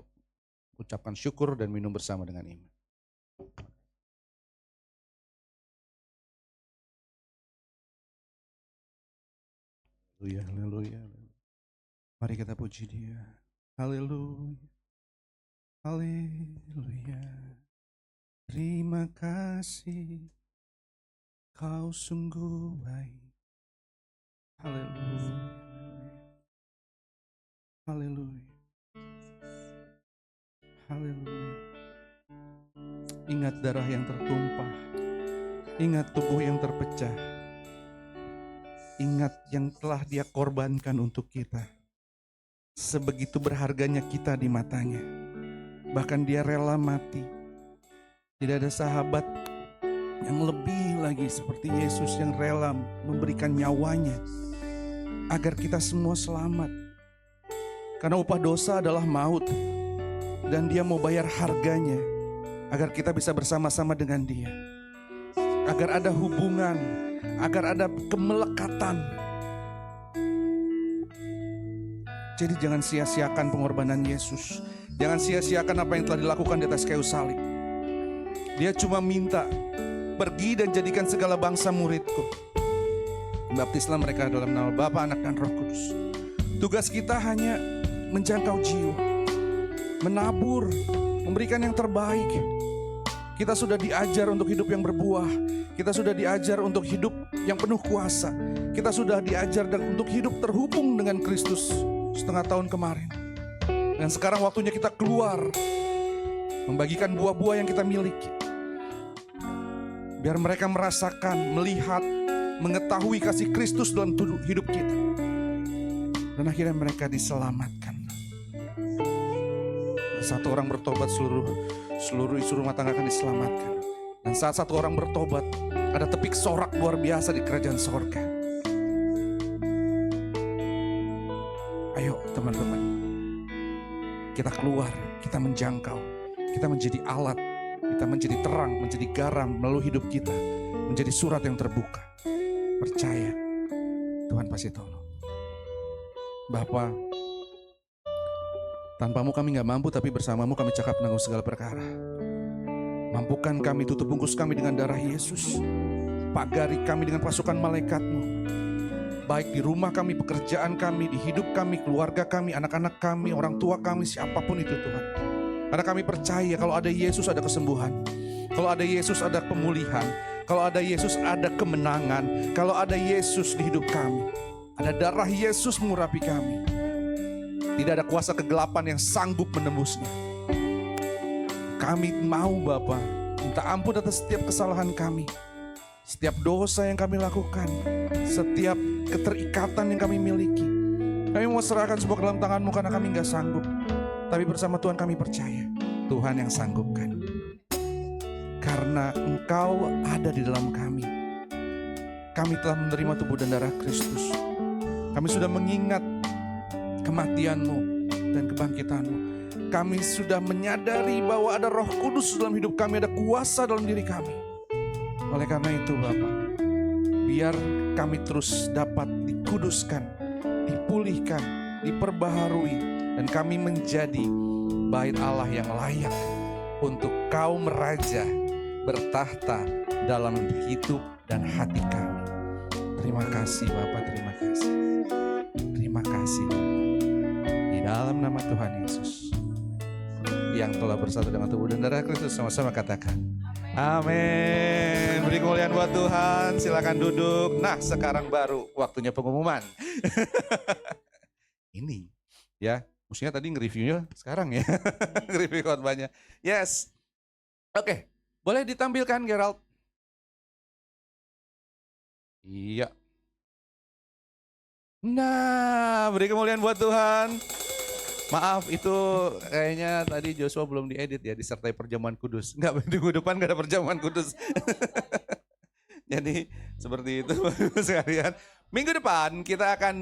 ucapkan syukur dan minum bersama dengan iman. Haleluya, haleluya. Mari kita puji Dia. Haleluya. Haleluya. Terima kasih, Kau sungguh baik. Haleluya. Haleluya. Haleluya. Ingat darah yang tertumpah. Ingat tubuh yang terpecah. Ingat yang telah Dia korbankan untuk kita. Sebegitu berharganya kita di matanya. Bahkan Dia rela mati. Tidak ada sahabat yang lebih lagi seperti Yesus yang rela memberikan nyawanya agar kita semua selamat. Karena upah dosa adalah maut, dan Dia mau bayar harganya agar kita bisa bersama-sama dengan Dia, agar ada hubungan, agar ada kemelekatan. Jadi jangan sia-siakan pengorbanan Yesus. Jangan sia-siakan apa yang telah dilakukan di atas kayu salib. Dia cuma minta, pergi dan jadikan segala bangsa muridku. Baptislah mereka dalam nama Bapa, Anak, dan Roh Kudus. Tugas kita hanya menjangkau jiwa, menabur, memberikan yang terbaik. Kita sudah diajar untuk hidup yang berbuah. Kita sudah diajar untuk hidup yang penuh kuasa. Kita sudah diajar untuk hidup terhubung dengan Kristus setengah tahun kemarin. Dan sekarang waktunya kita keluar membagikan buah-buah yang kita miliki. Biar mereka merasakan, melihat, mengetahui kasih Kristus dalam hidup kita. Dan akhirnya mereka diselamatkan. Satu orang bertobat, seluruh isi rumah tangga akan diselamatkan. Dan saat satu orang bertobat, ada tepik sorak luar biasa di kerajaan sorga. Ayo teman-teman, kita keluar, kita menjangkau, kita menjadi alat, kita menjadi terang, menjadi garam melalui hidup kita, menjadi surat yang terbuka. Percaya, Tuhan pasti tolong. Bapa, tanpamu kami gak mampu, tapi bersamamu kami cakap menanggung segala perkara. Mampukan kami, tutup bungkus kami dengan darah Yesus. Pagari kami dengan pasukan malaikatmu. Baik di rumah kami, pekerjaan kami, di hidup kami, keluarga kami, anak-anak kami, orang tua kami, siapapun itu Tuhan. Karena kami percaya kalau ada Yesus ada kesembuhan. Kalau ada Yesus ada pemulihan. Kalau ada Yesus ada kemenangan. Kalau ada Yesus di hidup kami. Ada darah Yesus mengurapi kami. Tidak ada kuasa kegelapan yang sanggup menembusnya. Kami mau Bapa, minta ampun atas setiap kesalahan kami. Setiap dosa yang kami lakukan. Setiap keterikatan yang kami miliki. Kami mau serahkan semua ke dalam tangan-Mu karena kami gak sanggup. Tapi bersama Tuhan kami percaya, Tuhan yang sanggupkan. Karena Engkau ada di dalam kami. Kami telah menerima tubuh dan darah Kristus. Kami sudah mengingat kematian-Mu dan kebangkitan-Mu. Kami sudah menyadari bahwa ada Roh Kudus dalam hidup kami, ada kuasa dalam diri kami. Oleh karena itu Bapa, biar kami terus dapat dikuduskan, dipulihkan, diperbaharui, dan kami menjadi bait Allah yang layak untuk Kau meraja, bertahta dalam hidup dan hati kami. Terima kasih Bapa, terima kasih. Terima kasih. Di dalam nama Tuhan Yesus yang telah bersatu dengan tubuh dan darah Kristus, sama-sama katakan amin. Beri kemuliaan buat Tuhan. Silakan duduk. Nah, sekarang baru waktunya pengumuman. Ini ya, mestinya tadi nge-reviewnya sekarang ya. Nge-review khotbahnya. Yes. Oke, boleh ditampilkan Gerald? Iya. Nah, beri kemuliaan buat Tuhan. Maaf, itu kayaknya tadi Joshua belum diedit ya, disertai perjamuan kudus. Enggak, minggu depan gak ada perjamuan kudus. Jadi seperti itu sekalian. Minggu depan kita akan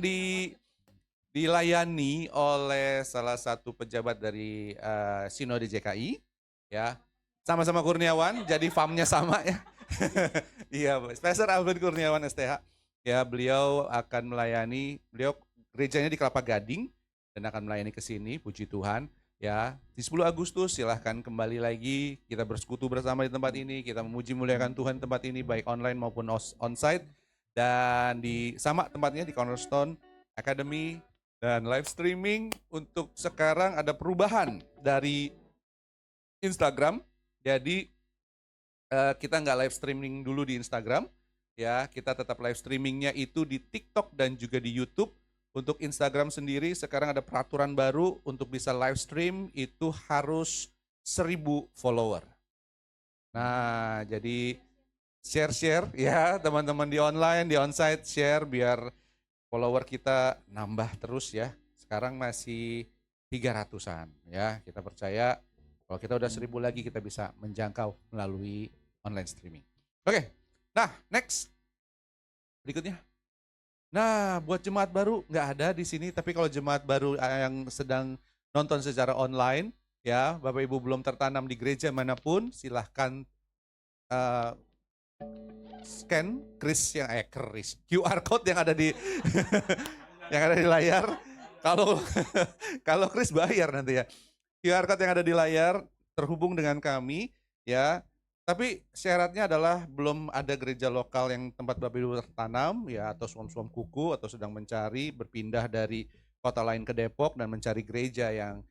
dilayani oleh salah satu pejabat dari Sinode JKI. Ya, sama-sama Kurniawan, jadi farmnya sama ya. Iya, Pastor Alvin Kurniawan STH. Ya, beliau akan melayani, beliau gerejanya di Kelapa Gading. Dan akan melayani ke sini, puji Tuhan. Ya, di 10 Agustus silahkan kembali lagi, kita bersekutu bersama di tempat ini, kita memuji muliakan Tuhan di tempat ini, baik online maupun onsite. Dan di sama tempatnya di Cornerstone Academy dan live streaming. Untuk sekarang ada perubahan dari Instagram, jadi kita nggak live streaming dulu di Instagram, ya kita tetap live streamingnya itu di TikTok dan juga di YouTube. Untuk Instagram sendiri sekarang ada peraturan baru, untuk bisa live stream itu harus 1000 follower. Nah, jadi share ya teman-teman di online, di onsite, share biar follower kita nambah terus ya. Sekarang masih 300-an ya. Kita percaya kalau kita udah 1000 lagi kita bisa menjangkau melalui online streaming. Oke, nah next. Berikutnya. Nah, buat jemaat baru nggak ada di sini, tapi kalau jemaat baru yang sedang nonton secara online, ya Bapak Ibu belum tertanam di gereja manapun, silahkan scan QR code yang ada di yang ada di layar. Kalau Kris bayar nanti ya. QR code yang ada di layar terhubung dengan kami, ya. Tapi syaratnya adalah belum ada gereja lokal yang tempat Bapak Ibu tertanam ya, atau suam-suam kuku, atau sedang mencari berpindah dari kota lain ke Depok dan mencari gereja yang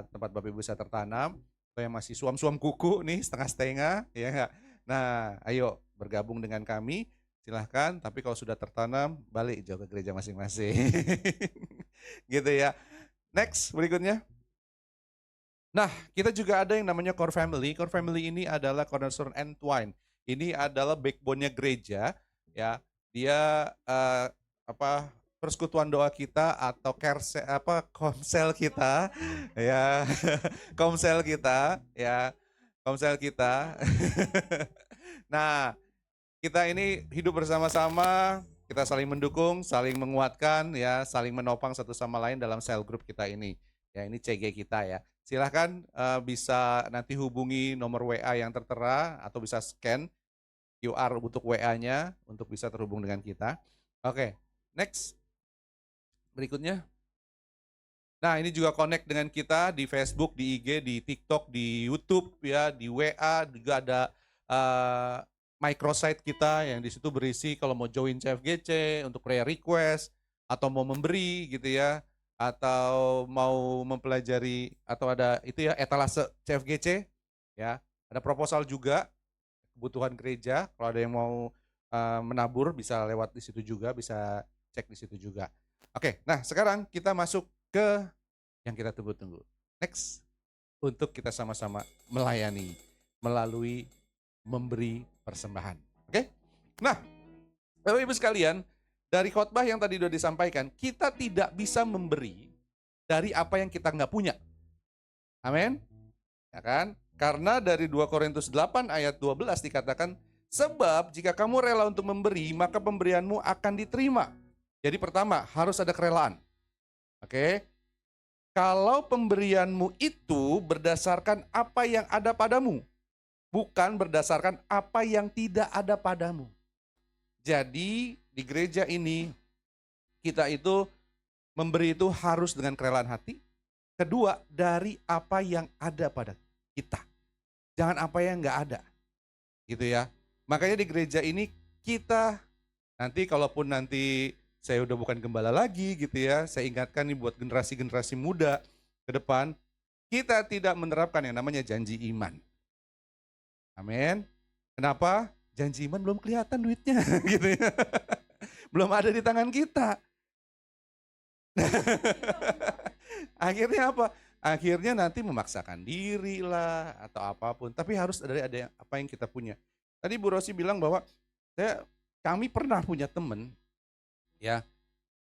tempat Bapak Ibu bisa tertanam, atau yang masih suam-suam kuku nih setengah-setengah ya enggak. Nah, ayo bergabung dengan kami silahkan, tapi kalau sudah tertanam balik jauh ke gereja masing-masing. Gitu ya. Next, berikutnya. Nah, kita juga ada yang namanya core family. Core family ini adalah cornerstone and twine. Ini adalah backbone-nya gereja, ya. Dia apa persekutuan doa kita atau komsel kita, ya. Komsel kita, ya. Komsel kita. Nah, kita ini hidup bersama-sama, kita saling mendukung, saling menguatkan, ya, saling menopang satu sama lain dalam sel group kita ini. Ya, ini CG kita ya. Silahkan bisa nanti hubungi nomor WA yang tertera atau bisa scan QR untuk WA-nya untuk bisa terhubung dengan kita. Oke, next. Berikutnya. Nah, ini juga connect dengan kita di Facebook, di IG, di TikTok, di YouTube, ya, di WA juga ada microsite kita yang di situ berisi kalau mau join CFGC untuk prayer request atau mau memberi gitu ya, atau mau mempelajari atau ada itu ya etalase CFGC ya, ada proposal juga kebutuhan gereja, kalau ada yang mau menabur bisa lewat di situ juga, bisa cek di situ juga. Oke, nah sekarang kita masuk ke yang kita tunggu-tunggu. Next, untuk kita sama-sama melayani melalui memberi persembahan. Oke? Nah, Bapak Ibu sekalian, dari khotbah yang tadi sudah disampaikan, kita tidak bisa memberi dari apa yang kita nggak punya. Amin? Ya kan? Karena dari 2 Korintus 8 ayat 12 dikatakan, sebab jika kamu rela untuk memberi, maka pemberianmu akan diterima. Jadi pertama, harus ada kerelaan. Oke? Kalau pemberianmu itu berdasarkan apa yang ada padamu, bukan berdasarkan apa yang tidak ada padamu. Jadi di gereja ini kita itu memberi itu harus dengan kerelaan hati. Kedua, dari apa yang ada pada kita. Jangan apa yang nggak ada. Gitu ya. Makanya di gereja ini kita nanti kalaupun nanti saya udah bukan gembala lagi gitu ya, saya ingatkan nih buat generasi-generasi muda ke depan, kita tidak menerapkan yang namanya janji iman. Amin. Kenapa? Janji iman belum kelihatan duitnya gitu ya. Belum ada di tangan kita. Akhirnya apa? Akhirnya nanti memaksakan diri lah atau apapun. Tapi harus ada yang, apa yang kita punya. Tadi Bu Rosi bilang bahwa kami pernah punya teman, ya,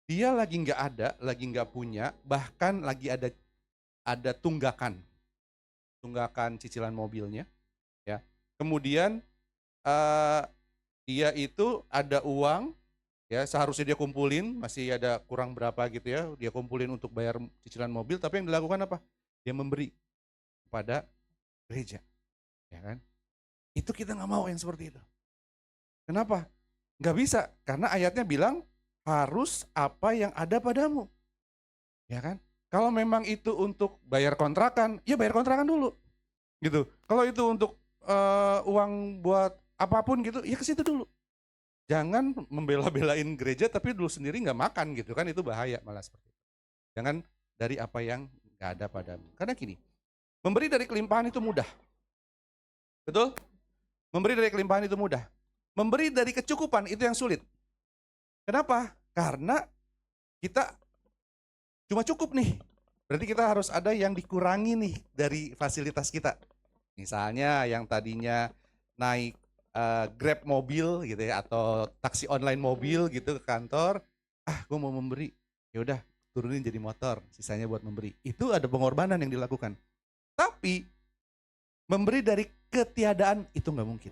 dia lagi nggak ada, lagi nggak punya, bahkan lagi ada tunggakan cicilan mobilnya, ya. Kemudian dia itu ada uang, ya seharusnya dia kumpulin, masih ada kurang berapa gitu ya, dia kumpulin untuk bayar cicilan mobil, tapi yang dilakukan apa? Dia memberi kepada gereja, ya kan? Itu kita nggak mau yang seperti itu. Kenapa? Nggak bisa, karena ayatnya bilang harus apa yang ada padamu, ya kan? Kalau memang itu untuk bayar kontrakan, ya bayar kontrakan dulu, gitu. Kalau itu untuk uang buat apapun gitu, ya ke situ dulu. Jangan membela-belain gereja tapi dulu sendiri nggak makan gitu kan, itu bahaya malah seperti itu. Jangan dari apa yang nggak ada padamu. Karena gini, memberi dari kelimpahan itu mudah. Betul? Memberi dari kelimpahan itu mudah. Memberi dari kecukupan itu yang sulit. Kenapa? Karena kita cuma cukup nih. Berarti kita harus ada yang dikurangi nih dari fasilitas kita. Misalnya yang tadinya naik Grab mobil gitu ya, atau taksi online mobil gitu ke kantor, gue mau memberi, ya udah turunin jadi motor, sisanya buat memberi. Itu ada pengorbanan yang dilakukan. Tapi memberi dari ketiadaan itu nggak mungkin.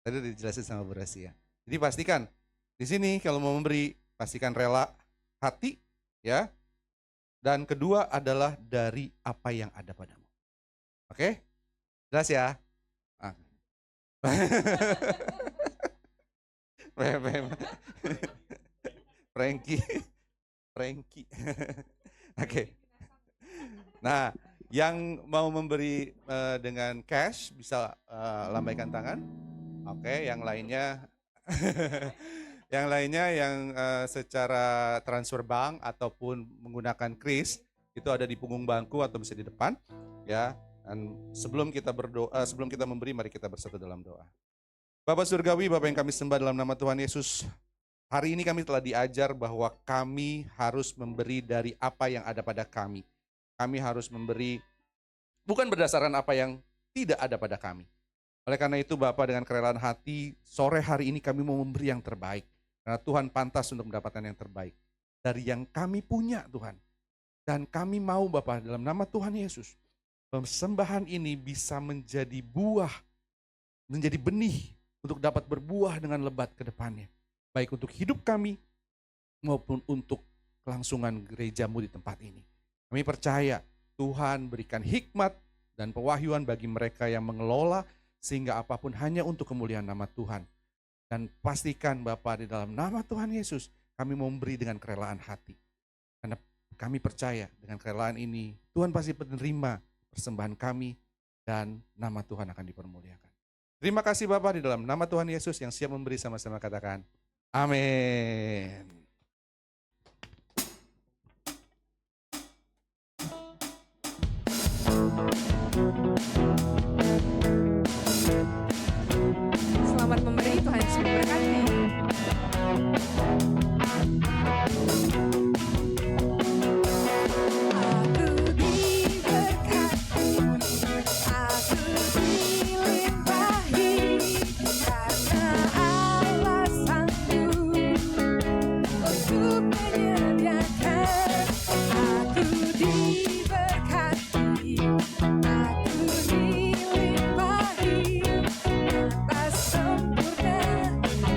Tadi udah dijelasin sama Bu Rasi ya. Jadi pastikan di sini kalau mau memberi, pastikan rela hati, ya. Dan kedua adalah dari apa yang ada padamu. Oke? Jelas ya? Frankie. Oke. Nah, yang mau memberi dengan cash bisa lambaikan tangan. Oke, yang lainnya yang lainnya yang secara transfer bank ataupun menggunakan kris itu ada di punggung bangku atau bisa di depan, ya. Dan sebelum kita berdoa, sebelum kita memberi, mari kita bersatu dalam doa. Bapak Surgawi, Bapak yang kami sembah dalam nama Tuhan Yesus, hari ini kami telah diajar bahwa kami harus memberi dari apa yang ada pada kami. Kami harus memberi bukan berdasarkan apa yang tidak ada pada kami. Oleh karena itu Bapa, dengan kerelaan hati, sore hari ini kami mau memberi yang terbaik. Karena Tuhan pantas untuk mendapatkan yang terbaik dari yang kami punya, Tuhan. Dan kami mau Bapa, dalam nama Tuhan Yesus, persembahan ini bisa menjadi buah, menjadi benih untuk dapat berbuah dengan lebat ke depannya. Baik untuk hidup kami maupun untuk kelangsungan gerejamu di tempat ini. Kami percaya Tuhan berikan hikmat dan pewahyuan bagi mereka yang mengelola, sehingga apapun hanya untuk kemuliaan nama Tuhan. Dan pastikan Bapa, di dalam nama Tuhan Yesus kami memberi dengan kerelaan hati. Karena kami percaya dengan kerelaan ini Tuhan pasti menerima persembahan kami dan nama Tuhan akan dipermuliakan. Terima kasih Bapa, di dalam nama Tuhan Yesus yang siap memberi, sama-sama katakan amin. Selamat memberi, Tuhan Yesus memberkati. Aku diberkati, aku dilimpahi, karena Allah sanggup untuk menyediakan. Aku diberkati, aku dilimpahi, atas sempurna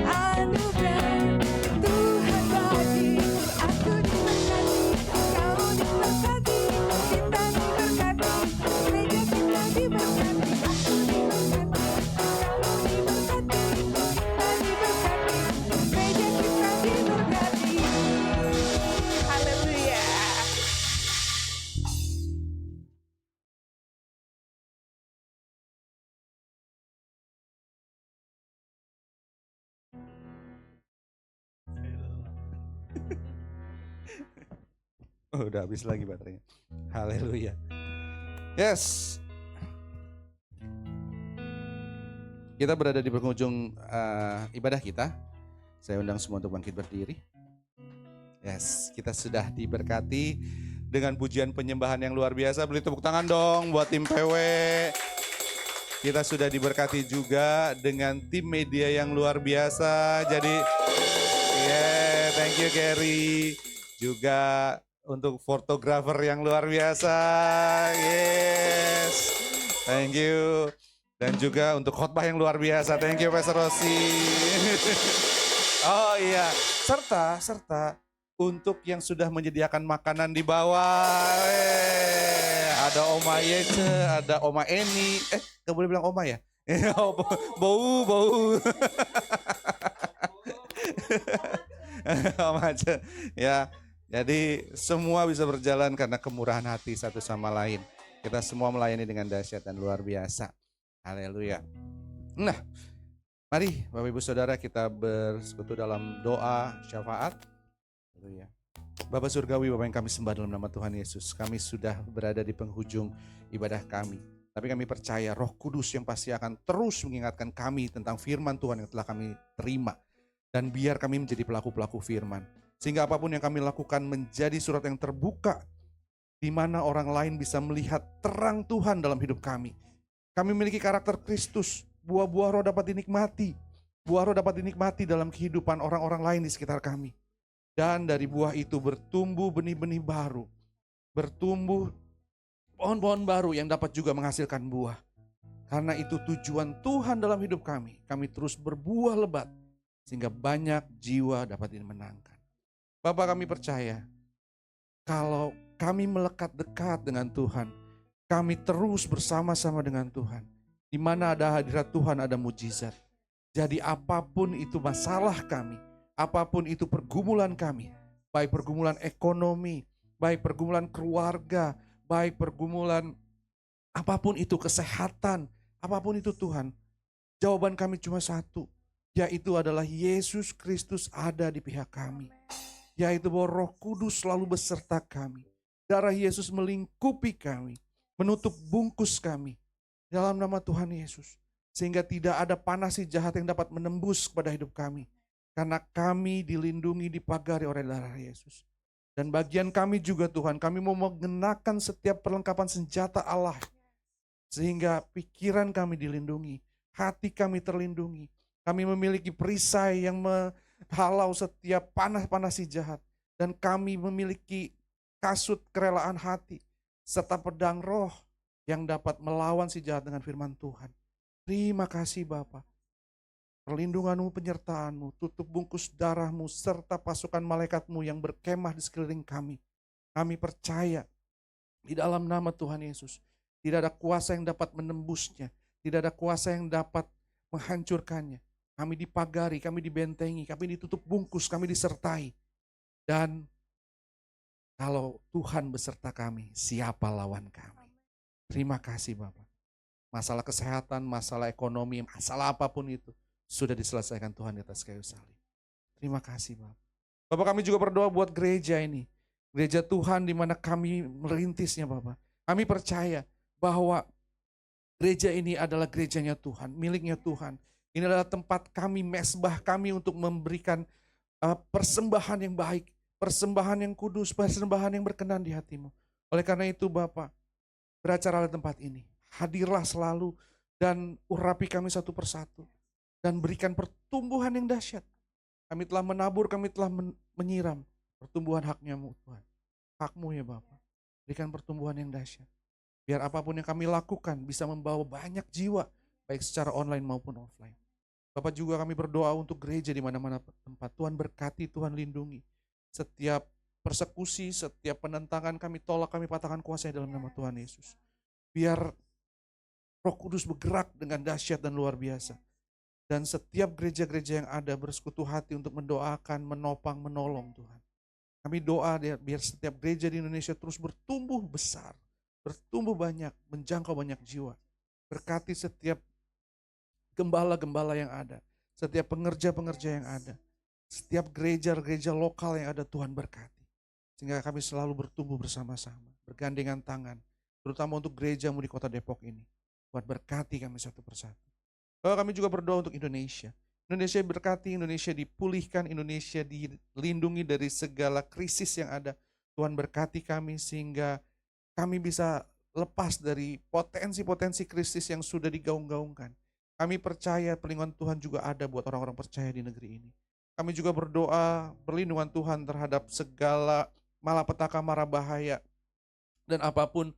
anugerah Tuhan bagiku. Aku diberkati, kau diberkati, kita diberkati, gereja kita diberkati. Aku diberkati, kau diberkati, kita diberkati, gereja kita diberkati. Haleluya. Oh, udah habis lagi baterainya. Haleluya. Yes. Kita berada di penghujung ibadah kita. Saya undang semua untuk bangkit berdiri. Yes, kita sudah diberkati dengan pujian penyembahan yang luar biasa. Beri tepuk tangan dong buat tim PW. Kita sudah diberkati juga dengan tim media yang luar biasa. Jadi, thank you Gary. Juga untuk fotografer yang luar biasa. Yes. Thank you. Dan juga untuk khotbah yang luar biasa. Thank you Pastor Rossi. Oh iya, serta untuk yang sudah menyediakan makanan di bawah. Ada Oma Yece, ada Oma Eni. Gak boleh bilang Oma ya? Bau. Oma aja. Ya, jadi semua bisa berjalan karena kemurahan hati satu sama lain. Kita semua melayani dengan dahsyat dan luar biasa. Haleluya. Nah, mari Bapak Ibu Saudara kita bersekutu dalam doa syafaat. Haleluya. Bapa Surgawi, Bapa yang kami sembah dalam nama Tuhan Yesus, kami sudah berada di penghujung ibadah kami. Tapi kami percaya Roh Kudus yang pasti akan terus mengingatkan kami tentang firman Tuhan yang telah kami terima. Dan biar kami menjadi pelaku-pelaku firman. Sehingga apapun yang kami lakukan menjadi surat yang terbuka, di mana orang lain bisa melihat terang Tuhan dalam hidup kami. Kami memiliki karakter Kristus, buah-buah roh dapat dinikmati. Buah roh dapat dinikmati dalam kehidupan orang-orang lain di sekitar kami. Dan dari buah itu bertumbuh benih-benih baru. Bertumbuh pohon-pohon baru yang dapat juga menghasilkan buah. Karena itu tujuan Tuhan dalam hidup kami. Kami terus berbuah lebat. Sehingga banyak jiwa dapat dimenangkan. Bapak, kami percaya. Kalau kami melekat dekat dengan Tuhan. Kami terus bersama-sama dengan Tuhan. Di mana ada hadirat Tuhan ada mujizat. Jadi apapun itu masalah kami. Apapun itu pergumulan kami, baik pergumulan ekonomi, baik pergumulan keluarga, baik pergumulan apapun itu kesehatan, apapun itu Tuhan, jawaban kami cuma satu, yaitu adalah Yesus Kristus ada di pihak kami, yaitu bahwa Roh Kudus selalu beserta kami, darah Yesus melingkupi kami, menutup bungkus kami, dalam nama Tuhan Yesus, sehingga tidak ada panas si jahat yang dapat menembus kepada hidup kami. Karena kami dilindungi, dipagari oleh darah Yesus. Dan bagian kami juga Tuhan, kami mau mengenakan setiap perlengkapan senjata Allah Sehingga pikiran kami dilindungi, hati kami terlindungi. Kami memiliki perisai yang menghalau setiap panas-panas si jahat. Dan kami memiliki kasut kerelaan hati, serta pedang roh yang dapat melawan si jahat dengan firman Tuhan. Terima kasih Bapa. Perlindunganmu, penyertaanmu, tutup bungkus darahmu, serta pasukan malaikatmu yang berkemah di sekeliling kami. Kami percaya di dalam nama Tuhan Yesus, tidak ada kuasa yang dapat menembusnya, tidak ada kuasa yang dapat menghancurkannya. Kami dipagari, kami dibentengi, kami ditutup bungkus, kami disertai. Dan kalau Tuhan beserta kami, siapa lawan kami? Terima kasih Bapak. Masalah kesehatan, masalah ekonomi, masalah apapun itu sudah diselesaikan Tuhan di atas kayu salib. Terima kasih Bapak. Bapak, kami juga berdoa buat gereja ini. Gereja Tuhan di mana kami merintisnya Bapak. Kami percaya bahwa gereja ini adalah gerejanya Tuhan, miliknya Tuhan. Ini adalah tempat kami, mesbah kami untuk memberikan persembahan yang baik, persembahan yang kudus, persembahan yang berkenan di hatimu. Oleh karena itu Bapak, beracara di tempat ini. Hadirlah selalu dan urapi kami satu persatu. Dan berikan pertumbuhan yang dahsyat. Kami telah menabur, kami telah menyiram pertumbuhan haknya-Mu Tuhan. Hakmu ya Bapak. Berikan pertumbuhan yang dahsyat. Biar apapun yang kami lakukan bisa membawa banyak jiwa, baik secara online maupun offline. Bapak, juga kami berdoa untuk gereja di mana-mana tempat. Tuhan berkati, Tuhan lindungi. Setiap persekusi, setiap penentangan kami tolak, kami patahkan kuasanya dalam nama Tuhan Yesus. Biar Roh Kudus bergerak dengan dahsyat dan luar biasa. Dan setiap gereja-gereja yang ada bersekutu hati untuk mendoakan, menopang, menolong Tuhan. Kami doa biar setiap gereja di Indonesia terus bertumbuh besar, bertumbuh banyak, menjangkau banyak jiwa. Berkati setiap gembala-gembala yang ada, setiap pengerja-pengerja yang ada, setiap gereja-gereja lokal yang ada Tuhan berkati. Sehingga kami selalu bertumbuh bersama-sama, bergandengan tangan, terutama untuk gerejamu di kota Depok ini. Tuhan berkati kami satu persatu. Kami juga berdoa untuk Indonesia. Indonesia berkati, Indonesia dipulihkan, Indonesia dilindungi dari segala krisis yang ada. Tuhan berkati kami sehingga kami bisa lepas dari potensi-potensi krisis yang sudah digaung-gaungkan. Kami percaya perlindungan Tuhan juga ada buat orang-orang percaya di negeri ini. Kami juga berdoa perlindungan Tuhan terhadap segala malapetaka, mara bahaya, dan apapun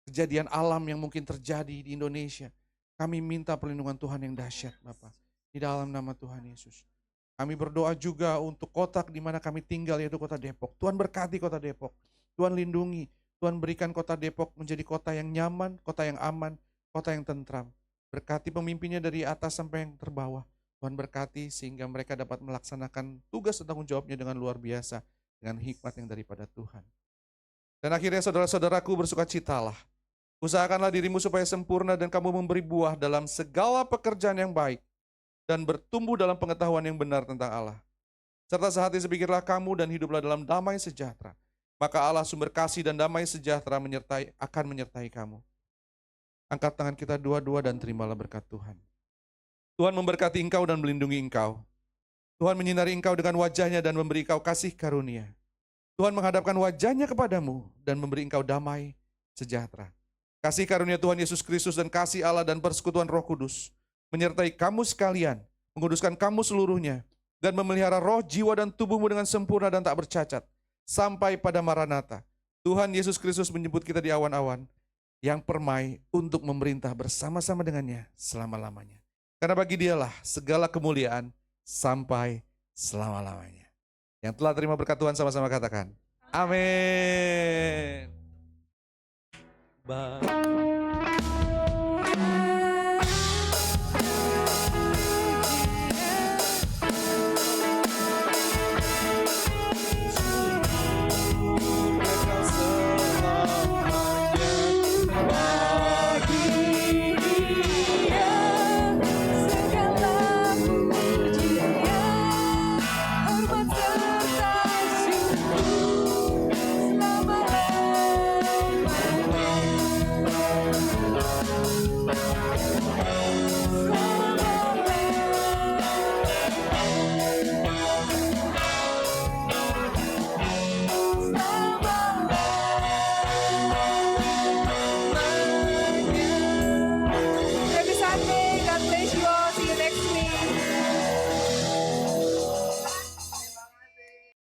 kejadian alam yang mungkin terjadi di Indonesia. Kami minta perlindungan Tuhan yang dahsyat Bapak, di dalam nama Tuhan Yesus. Kami berdoa juga untuk kota di mana kami tinggal, yaitu kota Depok. Tuhan berkati kota Depok, Tuhan lindungi, Tuhan berikan kota Depok menjadi kota yang nyaman, kota yang aman, kota yang tentram. Berkati pemimpinnya dari atas sampai yang terbawah. Tuhan berkati sehingga mereka dapat melaksanakan tugas dan tanggung jawabnya dengan luar biasa, dengan hikmat yang daripada Tuhan. Dan akhirnya saudara-saudaraku, bersukacitalah. Usahakanlah dirimu supaya sempurna dan kamu memberi buah dalam segala pekerjaan yang baik dan bertumbuh dalam pengetahuan yang benar tentang Allah. Serta sehati sepikirlah kamu dan hiduplah dalam damai sejahtera. Maka Allah sumber kasih dan damai sejahtera akan menyertai kamu. Angkat tangan kita dua-dua dan terimalah berkat Tuhan. Tuhan memberkati engkau dan melindungi engkau. Tuhan menyinari engkau dengan wajahnya dan memberi engkau kasih karunia. Tuhan menghadapkan wajahnya kepadamu dan memberi engkau damai sejahtera. Kasih karunia Tuhan Yesus Kristus dan kasih Allah dan persekutuan Roh Kudus menyertai kamu sekalian, menguduskan kamu seluruhnya, dan memelihara roh, jiwa, dan tubuhmu dengan sempurna dan tak bercacat, sampai pada Maranatha. Tuhan Yesus Kristus menjemput kita di awan-awan yang permai untuk memerintah bersama-sama dengannya selama-lamanya. Karena bagi Dialah segala kemuliaan sampai selama-lamanya. Yang telah terima berkat Tuhan sama-sama katakan, amin. Bye.